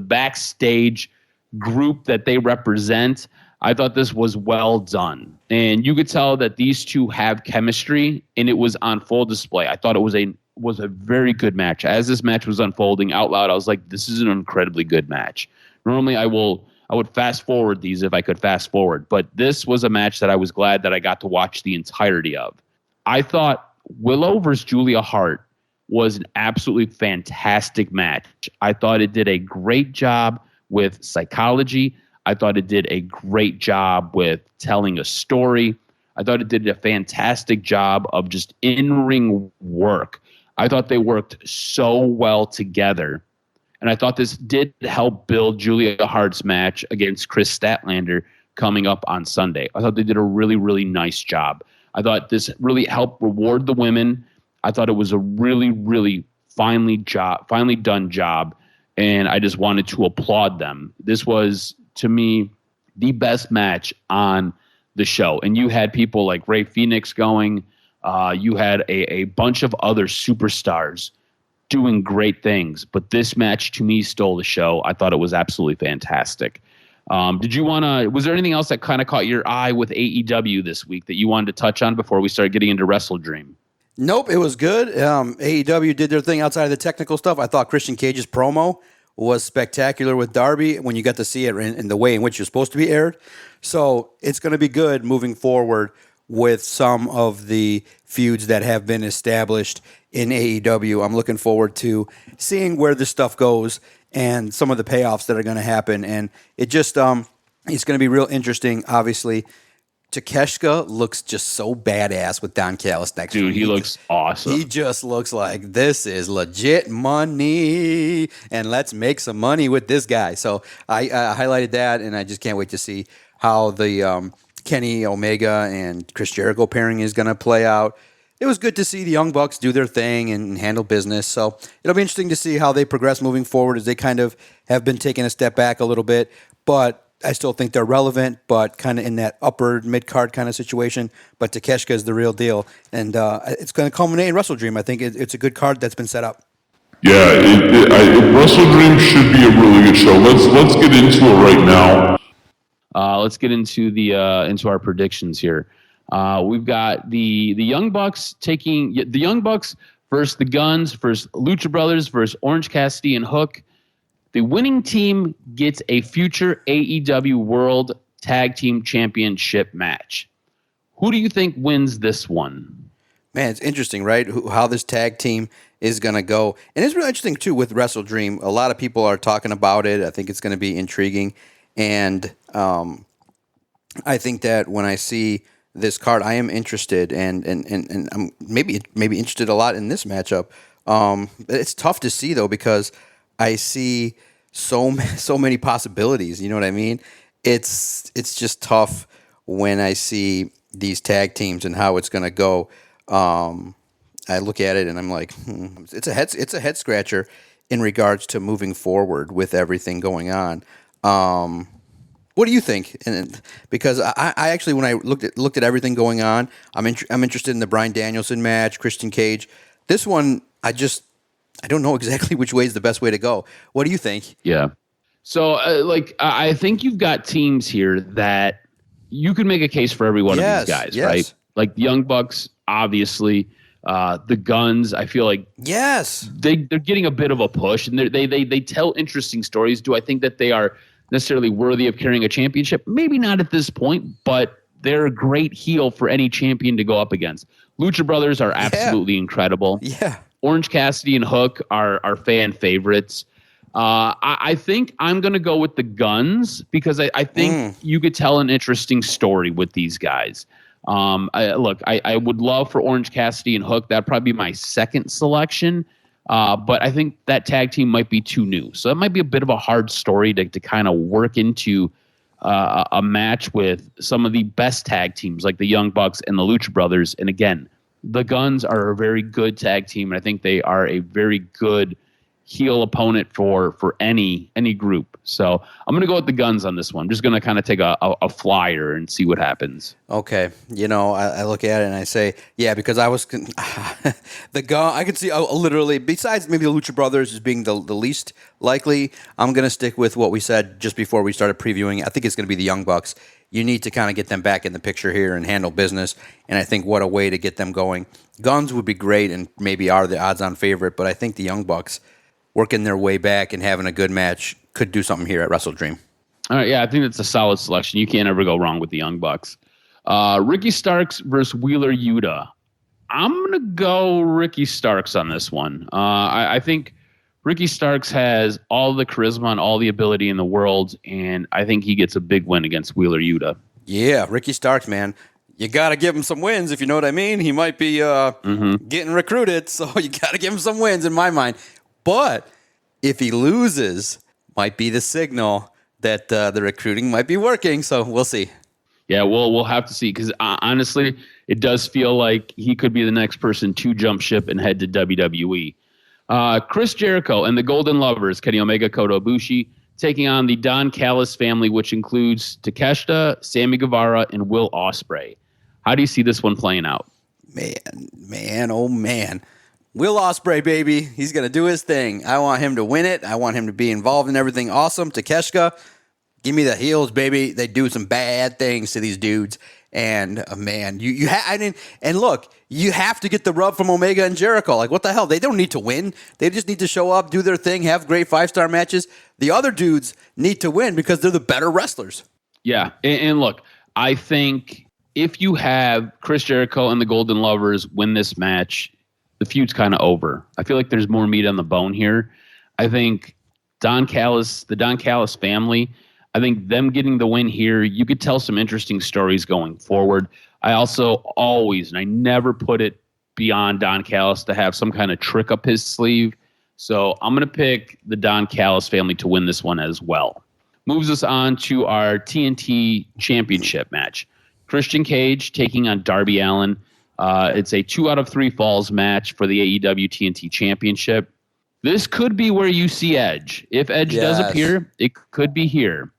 backstage group that they represent, I thought this was well done. And you could tell that these two have chemistry, and it was on full display. I thought it was a very good match. As this match was unfolding out loud, I was like, this is an incredibly good match. Normally I would fast forward these if I could fast forward, but this was a match that I was glad that I got to watch the entirety of. I thought Willow versus Julia Hart was an absolutely fantastic match. I thought it did a great job with psychology. I thought it did a great job with telling a story. I thought it did a fantastic job of just in-ring work. I thought they worked so well together. And I thought this did help build Julia Hart's match against Chris Statlander coming up on Sunday. I thought they did a really, really nice job. I thought this really helped reward the women. I thought it was a really, really finely done job. And I just wanted to applaud them. This was, to me, the best match on the show. And you had people like Rey Fenix going. You had a bunch of other superstars doing great things. But this match, to me, stole the show. I thought it was absolutely fantastic. Was there anything else that kind of caught your eye with AEW this week that you wanted to touch on before we start getting into WrestleDream? Nope, it was good. AEW did their thing outside of the technical stuff. I thought Christian Cage's promo was spectacular with Darby when you got to see it in the way in which you're supposed to be aired. So it's going to be good moving forward with some of the feuds that have been established in AEW. I'm looking forward to seeing where this stuff goes and some of the payoffs that are going to happen. And it just it's going to be real interesting, obviously. Takeshita looks just so badass with Don Callis next Dude, week. he looks awesome. He just looks like this is legit money, and let's make some money with this guy. So I highlighted that, and I just can't wait to see how the Kenny Omega and Chris Jericho pairing is going to play out. It was good to see the Young Bucks do their thing and handle business. So it'll be interesting to see how they progress moving forward, as they kind of have been taking a step back a little bit, but I still think they're relevant, but kind of in that upper mid-card kind of situation. But Takeshita is the real deal, and it's going to culminate in WrestleDream. I think it's a good card that's been set up. Yeah, WrestleDream should be a really good show. Let's get into it right now. Let's get into into our predictions here. We've got the Young Bucks versus the Guns versus Lucha Brothers versus Orange Cassidy and Hook. The winning team gets a future AEW World Tag Team Championship match. Who do you think wins this one? Man, it's interesting, right? How this tag team is going to go. And it's really interesting, too, with WrestleDream. A lot of people are talking about it. I think it's going to be intriguing. And I think that when I see this card, I am interested, and I'm maybe interested a lot in this matchup. It's tough to see, though, because I see so many possibilities. You know what I mean? It's just tough when I see these tag teams and how it's going to go. I look at it and I'm like, it's a head scratcher in regards to moving forward with everything going on. What do you think? And because I actually, when I looked at everything going on, I'm interested in the Bryan Danielson match, Christian Cage. This one, I don't know exactly which way is the best way to go. What do you think? Yeah. So, I think you've got teams here that you could make a case for every one of these guys, right? Like the Young Bucks, obviously. The Guns, I feel like they're getting a bit of a push, and they tell interesting stories. Do I think that they are necessarily worthy of carrying a championship? Maybe not at this point, but they're a great heel for any champion to go up against. Lucha Brothers are absolutely incredible. Yeah. Orange Cassidy and Hook are fan favorites. I think I'm going to go with the Guns because I think you could tell an interesting story with these guys. I would love for Orange Cassidy and Hook. That'd probably be my second selection. But I think that tag team might be too new. So it might be a bit of a hard story to kind of work into a match with some of the best tag teams like the Young Bucks and the Lucha Brothers. And again, the Guns are a very good tag team, and I think they are a very good heel opponent for any group. So I'm going to go with the Guns on this one. I'm just going to kind of take a flyer and see what happens. Okay, I look at it and I say, yeah, because I was the Gun. I could see literally, besides maybe the Lucha Brothers as being the least likely, I'm gonna stick with what we said just before we started previewing. I think it's gonna be the Young Bucks. You need to kind of get them back in the picture here and handle business. And I think what a way to get them going. Guns would be great and maybe are the odds-on favorite, but I think the Young Bucks working their way back and having a good match could do something here at WrestleDream. All right, yeah, I think that's a solid selection. You can't ever go wrong with the Young Bucks. Ricky Starks versus Wheeler Yuta. I'm going to go Ricky Starks on this one. I think Ricky Starks has all the charisma and all the ability in the world, and I think he gets a big win against Wheeler Yuta. Yeah, Ricky Starks, man. You got to give him some wins, if you know what I mean. He might be getting recruited, so you got to give him some wins in my mind. But if he loses, might be the signal that the recruiting might be working, so we'll see. Yeah, we'll have to see, because honestly, it does feel like he could be the next person to jump ship and head to WWE. Chris Jericho and the Golden Lovers, Kenny Omega, Kota Ibushi, taking on the Don Callis family, which includes Takeshita, Sammy Guevara, and Will Ospreay. How do you see this one playing out? Man, oh man. Will Ospreay, baby. He's going to do his thing. I want him to win it. I want him to be involved in everything awesome. Takeshita, give me the heels, baby. They do some bad things to these dudes. And, man, and look, you have to get the rub from Omega and Jericho. Like, what the hell? They don't need to win. They just need to show up, do their thing, have great 5-star matches. The other dudes need to win because they're the better wrestlers. Yeah, and look, I think if you have Chris Jericho and the Golden Lovers win this match, the feud's kind of over. I feel like there's more meat on the bone here. I think the Don Callis family, I think them getting the win here, you could tell some interesting stories going forward. I also always, and I never put it beyond Don Callis to have some kind of trick up his sleeve. So I'm going to pick the Don Callis family to win this one as well. Moves us on to our TNT Championship match. Christian Cage taking on Darby Allin. It's a 2 out of 3 falls match for the AEW TNT Championship. This could be where you see Edge. If Edge does appear, it could be here.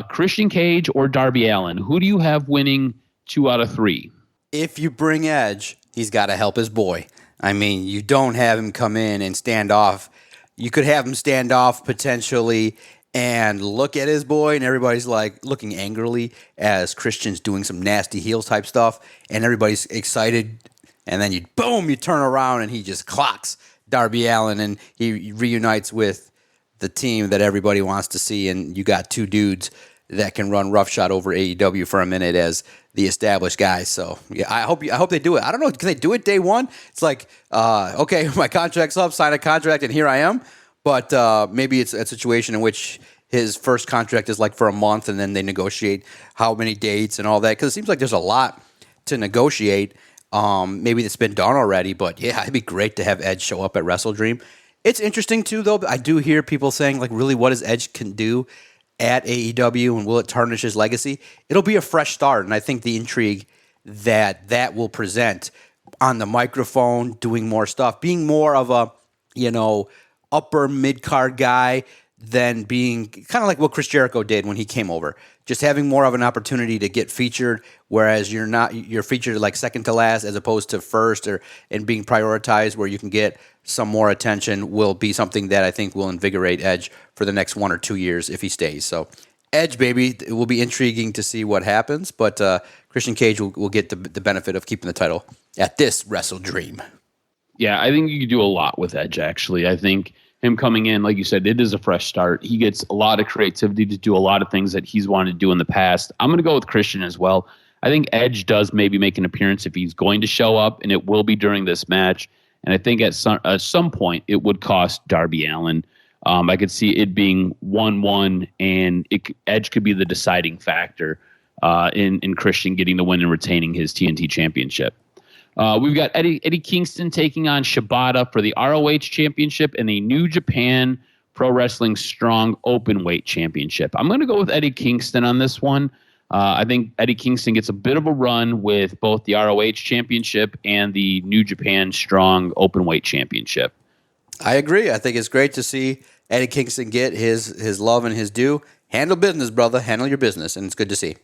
Christian Cage or Darby Allin. Who do you have winning 2 out of 3? If you bring Edge, he's got to help his boy. I mean, you don't have him come in and stand off. You could have him stand off potentially and look at his boy, and everybody's like looking angrily as Christian's doing some nasty heels type stuff, and everybody's excited, and then you turn around and he just clocks Darby Allin, and he reunites with the team that everybody wants to see, and you got 2 dudes that can run roughshod over AEW for a minute as the established guys. So yeah, I hope they do it. I don't know, can they do it day one? It's like, okay, my contract's up, sign a contract, and here I am. But maybe it's a situation in which his first contract is like for a month, and then they negotiate how many dates and all that. Because it seems like there's a lot to negotiate. Maybe it's been done already, but yeah, it'd be great to have Edge show up at WrestleDream. It's interesting too, though. I do hear people saying, like, really, what does Edge can do at AEW, and will it tarnish his legacy? It'll be a fresh start, and I think the intrigue that will present on the microphone, doing more stuff, being more of a, upper mid-card guy than being kind of like what Chris Jericho did when he came over. Just having more of an opportunity to get featured, whereas you're featured like second to last as opposed to first, and being prioritized where you can get some more attention will be something that I think will invigorate Edge for the next 1 or 2 years if he stays. So Edge, baby, it will be intriguing to see what happens, but Christian Cage will get the benefit of keeping the title at this WrestleDream. Yeah, I think you could do a lot with Edge, actually. I think him coming in, like you said, it is a fresh start. He gets a lot of creativity to do a lot of things that he's wanted to do in the past. I'm going to go with Christian as well. I think Edge does maybe make an appearance if he's going to show up, and it will be during this match. And I think at some point it would cost Darby Allin. I could see it being 1-1, and Edge could be the deciding factor in Christian getting the win and retaining his TNT championship. We've got Eddie Kingston taking on Shibata for the ROH Championship and the New Japan Pro Wrestling Strong Openweight Championship. I'm going to go with Eddie Kingston on this one. I think Eddie Kingston gets a bit of a run with both the ROH Championship and the New Japan Strong Openweight Championship. I agree. I think it's great to see Eddie Kingston get his love and his due. Handle business, brother. Handle your business, and it's good to see.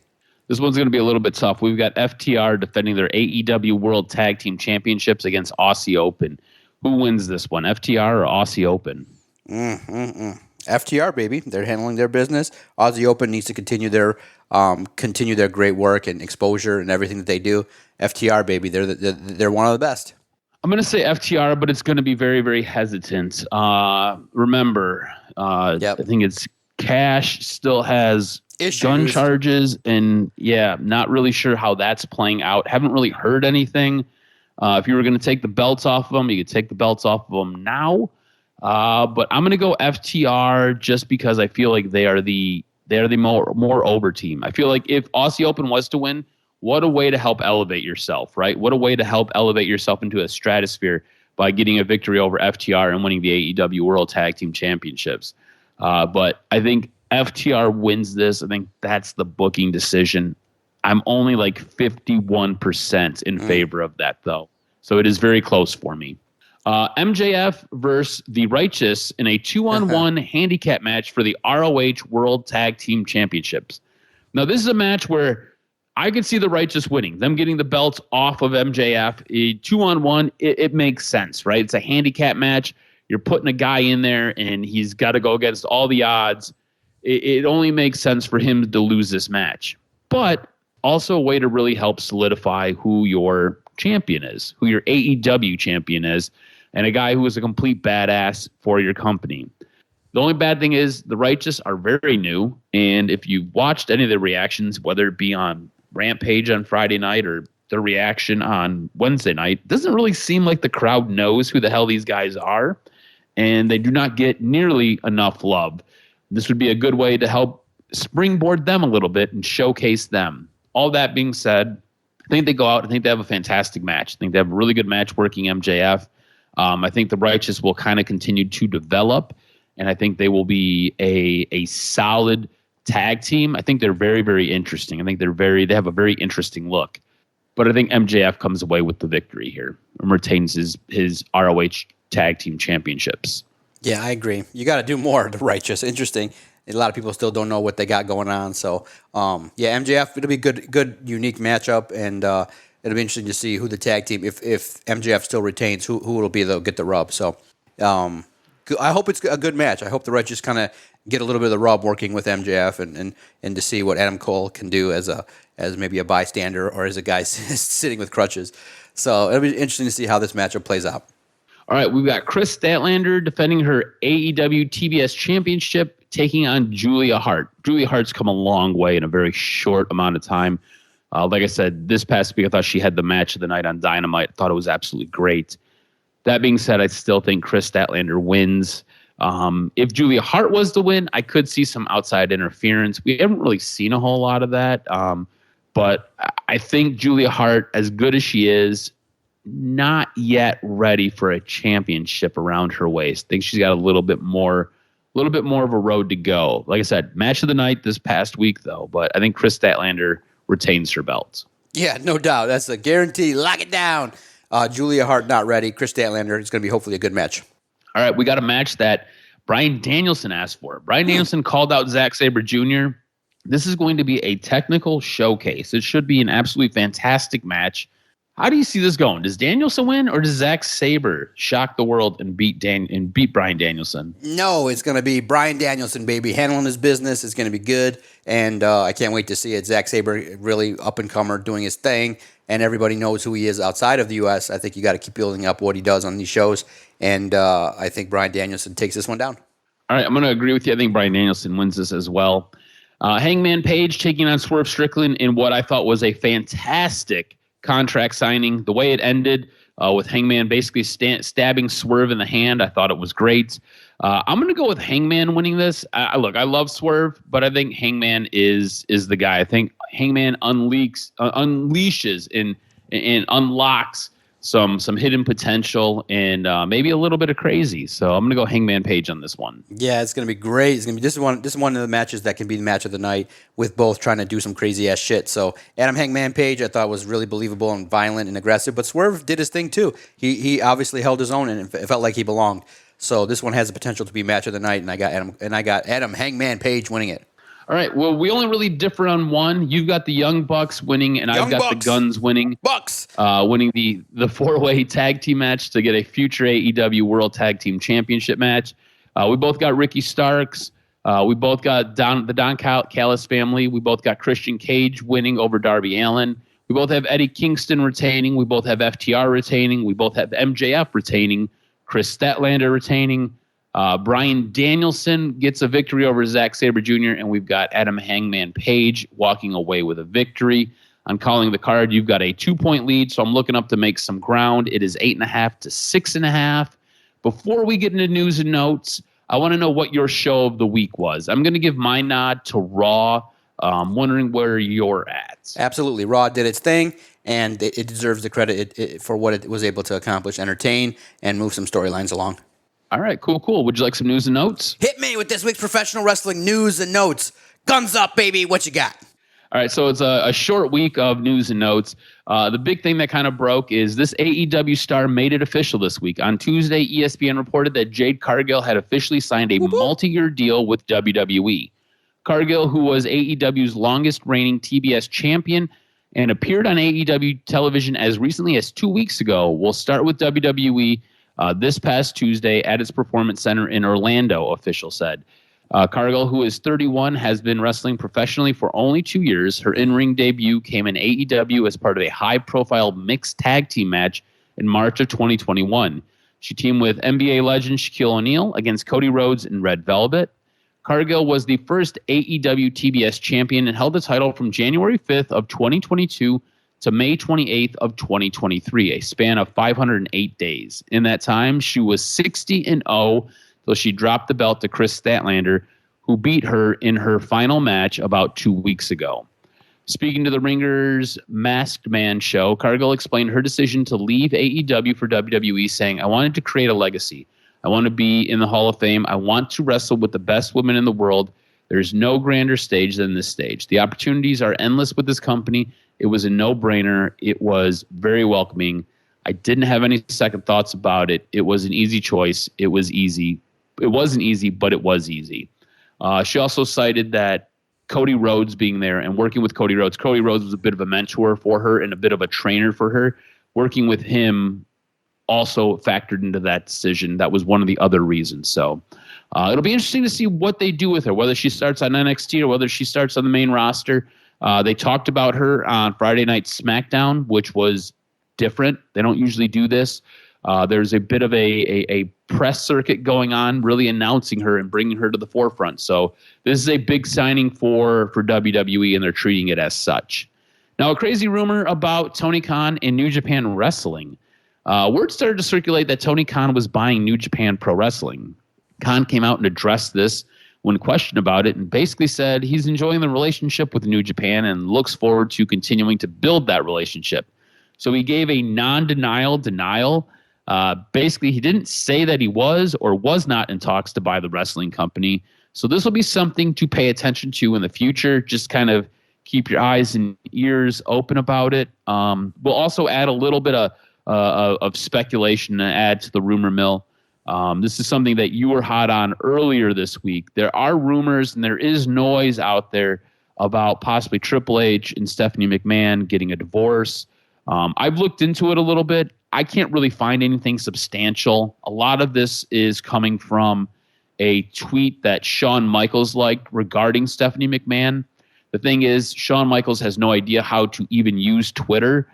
This one's going to be a little bit tough. We've got FTR defending their AEW World Tag Team Championships against Aussie Open. Who wins this one, FTR or Aussie Open? FTR, baby. They're handling their business. Aussie Open needs to continue their great work and exposure and everything that they do. FTR, baby. They're one of the best. I'm going to say FTR, but it's going to be very, very hesitant. Remember, I think it's Cash still has gun charges, and not really sure how that's playing out. Haven't really heard anything. If you were going to take the belts off of them, you could take the belts off of them now. But I'm going to go FTR just because I feel like they are the more over team. I feel like if Aussie Open was to win, what a way to help elevate yourself, right? What a way to help elevate yourself into a stratosphere by getting a victory over FTR and winning the AEW World Tag Team Championships. But I think FTR wins this. I think that's the booking decision. I'm only like 51% in favor of that, though. So it is very close for me. MJF versus The Righteous in a 2-on-1 handicap match for the ROH World Tag Team Championships. Now, this is a match where I could see The Righteous winning, them getting the belts off of MJF. A 2-on-1, it makes sense, right? It's a handicap match. You're putting a guy in there, and he's got to go against all the odds. It only makes sense for him to lose this match. But also a way to really help solidify who your champion is, who your AEW champion is, and a guy who is a complete badass for your company. The only bad thing is The Righteous are very new, and if you've watched any of the reactions, whether it be on Rampage on Friday night or the reaction on Wednesday night, it doesn't really seem like the crowd knows who the hell these guys are, and they do not get nearly enough love. This would be a good way to help springboard them a little bit and showcase them. All that being said, I think they go out. I think they have a fantastic match. I think they have a really good match working MJF. I think The Righteous will kind of continue to develop, and I think they will be a solid tag team. I think they're very, very interesting. I think they have a very interesting look. But I think MJF comes away with the victory here and retains his ROH tag team championships. Yeah, I agree. You got to do more, The Righteous. Interesting. A lot of people still don't know what they got going on. So, MJF, it'll be good, unique matchup, and it'll be interesting to see who the tag team, if MJF still retains, who will be the get the rub. So, I hope it's a good match. I hope The Righteous kind of get a little bit of the rub working with MJF, and to see what Adam Cole can do as maybe a bystander or as a guy sitting with crutches. So it'll be interesting to see how this matchup plays out. All right, we've got Chris Statlander defending her AEW TBS Championship, taking on Julia Hart. Julia Hart's come a long way in a very short amount of time. Like I said, this past week, I thought she had the match of the night on Dynamite. I thought it was absolutely great. That being said, I still think Chris Statlander wins. If Julia Hart was to win, I could see some outside interference. We haven't really seen a whole lot of that. But I think Julia Hart, as good as she is, not yet ready for a championship around her waist. I think she's got a little bit more of a road to go. Like I said, match of the night this past week, though. But I think Chris Statlander retains her belt. Yeah, no doubt. That's a guarantee. Lock it down. Julia Hart not ready. Chris Statlander. It's going to be hopefully a good match. All right, we got a match that Bryan Danielson asked for. Bryan Danielson called out Zack Sabre Jr. This is going to be a technical showcase. It should be an absolutely fantastic match. How do you see this going? Does Danielson win, or does Zack Sabre shock the world and beat Bryan Danielson? No, it's going to be Bryan Danielson, baby. Handling his business is going to be good, and I can't wait to see it. Zack Sabre, really up-and-comer, doing his thing, and everybody knows who he is outside of the U.S. I think you got to keep building up what he does on these shows, and I think Bryan Danielson takes this one down. All right, I'm going to agree with you. I think Bryan Danielson wins this as well. Hangman Page taking on Swerve Strickland in what I thought was a fantastic contract signing. The way it ended with Hangman basically stabbing Swerve in the hand, I thought it was great. I'm going to go with Hangman winning this. Look, I love Swerve, but I think Hangman is the guy. I think Hangman unleashes and unlocks some hidden potential and maybe a little bit of crazy. So I'm going to go Hangman Page on this one. Yeah, it's going to be great. It's going to be this is one of the matches that can be the match of the night with both trying to do some crazy ass shit. So Adam Hangman Page, I thought was really believable and violent and aggressive, but Swerve did his thing too. He obviously held his own and it felt like he belonged. So this one has the potential to be match of the night, and I got Adam Hangman Page winning it. All right. Well, we only really differ on one. You've got the Young Bucks winning, and I've got the Guns winning. Winning the four-way tag team match to get a future AEW World Tag Team Championship match. We both got Ricky Starks. We both got the Don Callis family. We both got Christian Cage winning over Darby Allin. We both have Eddie Kingston retaining. We both have FTR retaining. We both have MJF retaining. Chris Statlander retaining. Bryan Danielson gets a victory over Zack Sabre Jr., and we've got Adam Hangman Page walking away with a victory. I'm calling the card. You've got a 2-point lead, so I'm looking up to make some ground. It is 8.5 to 6.5. Before we get into news and notes, I want to know what your show of the week was. I'm going to give my nod to Raw. I'm wondering where you're at. Absolutely. Raw did its thing, and it deserves the credit for what it was able to accomplish, entertain, and move some storylines along. All right, cool. Would you like some news and notes? Hit me with this week's professional wrestling news and notes. Guns up, baby. What you got? All right, so it's a short week of news and notes. The big thing that kind of broke is this AEW star made it official this week. On Tuesday, ESPN reported that Jade Cargill had officially signed a multi-year deal with WWE. Cargill, who was AEW's longest reigning TBS champion and appeared on AEW television as recently as 2 weeks ago, will start with WWE this past Tuesday at its Performance Center in Orlando, official said. Cargill, who is 31, has been wrestling professionally for only 2 years. Her in-ring debut came in AEW as part of a high-profile mixed tag team match in March of 2021. She teamed with NBA legend Shaquille O'Neal against Cody Rhodes in Red Velvet. Cargill was the first AEW TBS champion and held the title from January 5th of 2022 to May 28th of 2023, a span of 508 days. In that time, she was 60-0, till she dropped the belt to Chris Statlander, who beat her in her final match about 2 weeks ago. Speaking to the Ringer's Masked Man show, Cargill explained her decision to leave AEW for WWE, saying, "I wanted to create a legacy. I want to be in the Hall of Fame. I want to wrestle with the best women in the world. There's no grander stage than this stage. The opportunities are endless with this company. It was a no-brainer. It was very welcoming. I didn't have any second thoughts about it. It was an easy choice. It was easy. It wasn't easy, but it was easy." She also cited that Cody Rhodes being there and working with Cody Rhodes. Cody Rhodes was a bit of a mentor for her and a bit of a trainer for her. Working with him also factored into that decision. That was one of the other reasons. So it'll be interesting to see what they do with her, whether she starts on NXT or whether she starts on the main roster. They talked about her on Friday Night SmackDown, which was different. They don't usually do this. There's a bit of a press circuit going on, really announcing her and bringing her to the forefront. So this is a big signing for WWE, and they're treating it as such. Now, a crazy rumor about Tony Khan in New Japan Wrestling. Word started to circulate that Tony Khan was buying New Japan Pro Wrestling. Khan came out and addressed this when questioned about it and basically said he's enjoying the relationship with New Japan and looks forward to continuing to build that relationship. So he gave a non-denial denial. Basically, he didn't say that he was or was not in talks to buy the wrestling company. So this will be something to pay attention to in the future. Just kind of keep your eyes and ears open about it. We'll also add a little bit of speculation to add to the rumor mill. This is something that you were hot on earlier this week. There are rumors and there is noise out there about possibly Triple H and Stephanie McMahon getting a divorce. I've looked into it a little bit. I can't really find anything substantial. A lot of this is coming from a tweet that Shawn Michaels liked regarding Stephanie McMahon. The thing is, Shawn Michaels has no idea how to even use Twitter.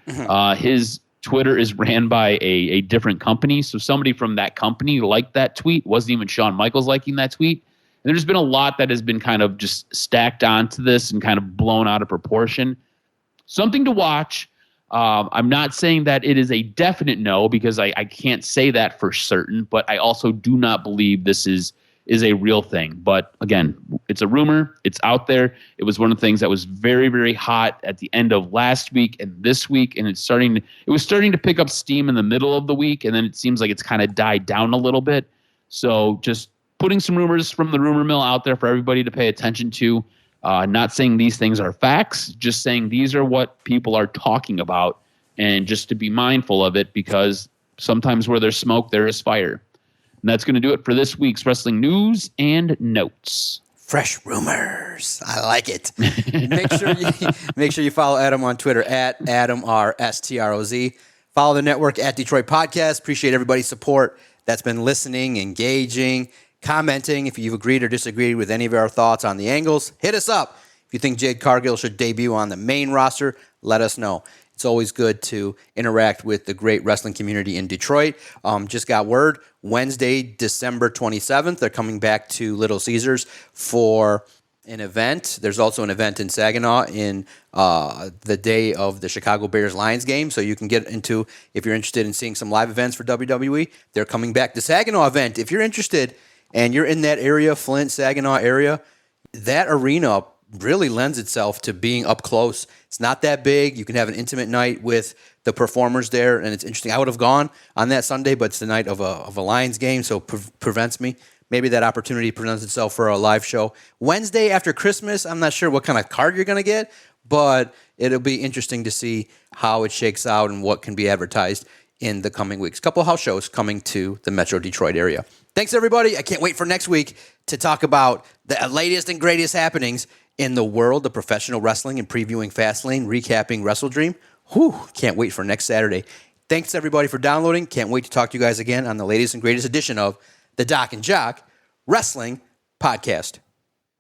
His Twitter is ran by a different company. So somebody from that company liked that tweet. Wasn't even Shawn Michaels liking that tweet. And there's been a lot that has been kind of just stacked onto this and kind of blown out of proportion. Something to watch. I'm not saying that it is a definite no because I can't say that for certain, but I also do not believe this is a real thing. But again, it's a rumor. It's out there. It was one of the things that was very, very hot at the end of last week and this week, and it was starting to pick up steam in the middle of the week, and then it seems like it's kind of died down a little bit. So just putting some rumors from the rumor mill out there for everybody to pay attention to. Not saying these things are facts, just saying these are what people are talking about, and just to be mindful of it because sometimes where there's smoke, there is fire. And that's going to do it for this week's Wrestling News and Notes. Fresh rumors. I like it. Make sure you follow Adam on Twitter at AdamRSTROZ. Follow the network at Detroit Podcast. Appreciate everybody's support that's been listening, engaging, commenting. If you've agreed or disagreed with any of our thoughts on the angles, hit us up. If you think Jade Cargill should debut on the main roster, let us know. It's always good to interact with the great wrestling community in Detroit. Just got word, Wednesday, December 27th, they're coming back to Little Caesars for an event. There's also an event in Saginaw in the day of the Chicago Bears-Lions game, so you can get into, if you're interested in seeing some live events for WWE, they're coming back. The Saginaw event, if you're interested and you're in that area, Flint, Saginaw area, that arena really lends itself to being up close. It's not that big. You can have an intimate night with the performers there, and it's interesting. I would have gone on that Sunday, but it's the night of a Lions game, so prevents me. Maybe that opportunity presents itself for a live show. Wednesday after Christmas, I'm not sure what kind of card you're going to get, but it'll be interesting to see how it shakes out and what can be advertised in the coming weeks. A couple of house shows coming to the Metro Detroit area. Thanks, everybody. I can't wait for next week to talk about the latest and greatest happenings in the world of professional wrestling and previewing Fastlane, recapping WrestleDream. Can't wait for next Saturday. Thanks, everybody, for downloading. Can't wait to talk to you guys again on the latest and greatest edition of the Doc and Jock Wrestling Podcast.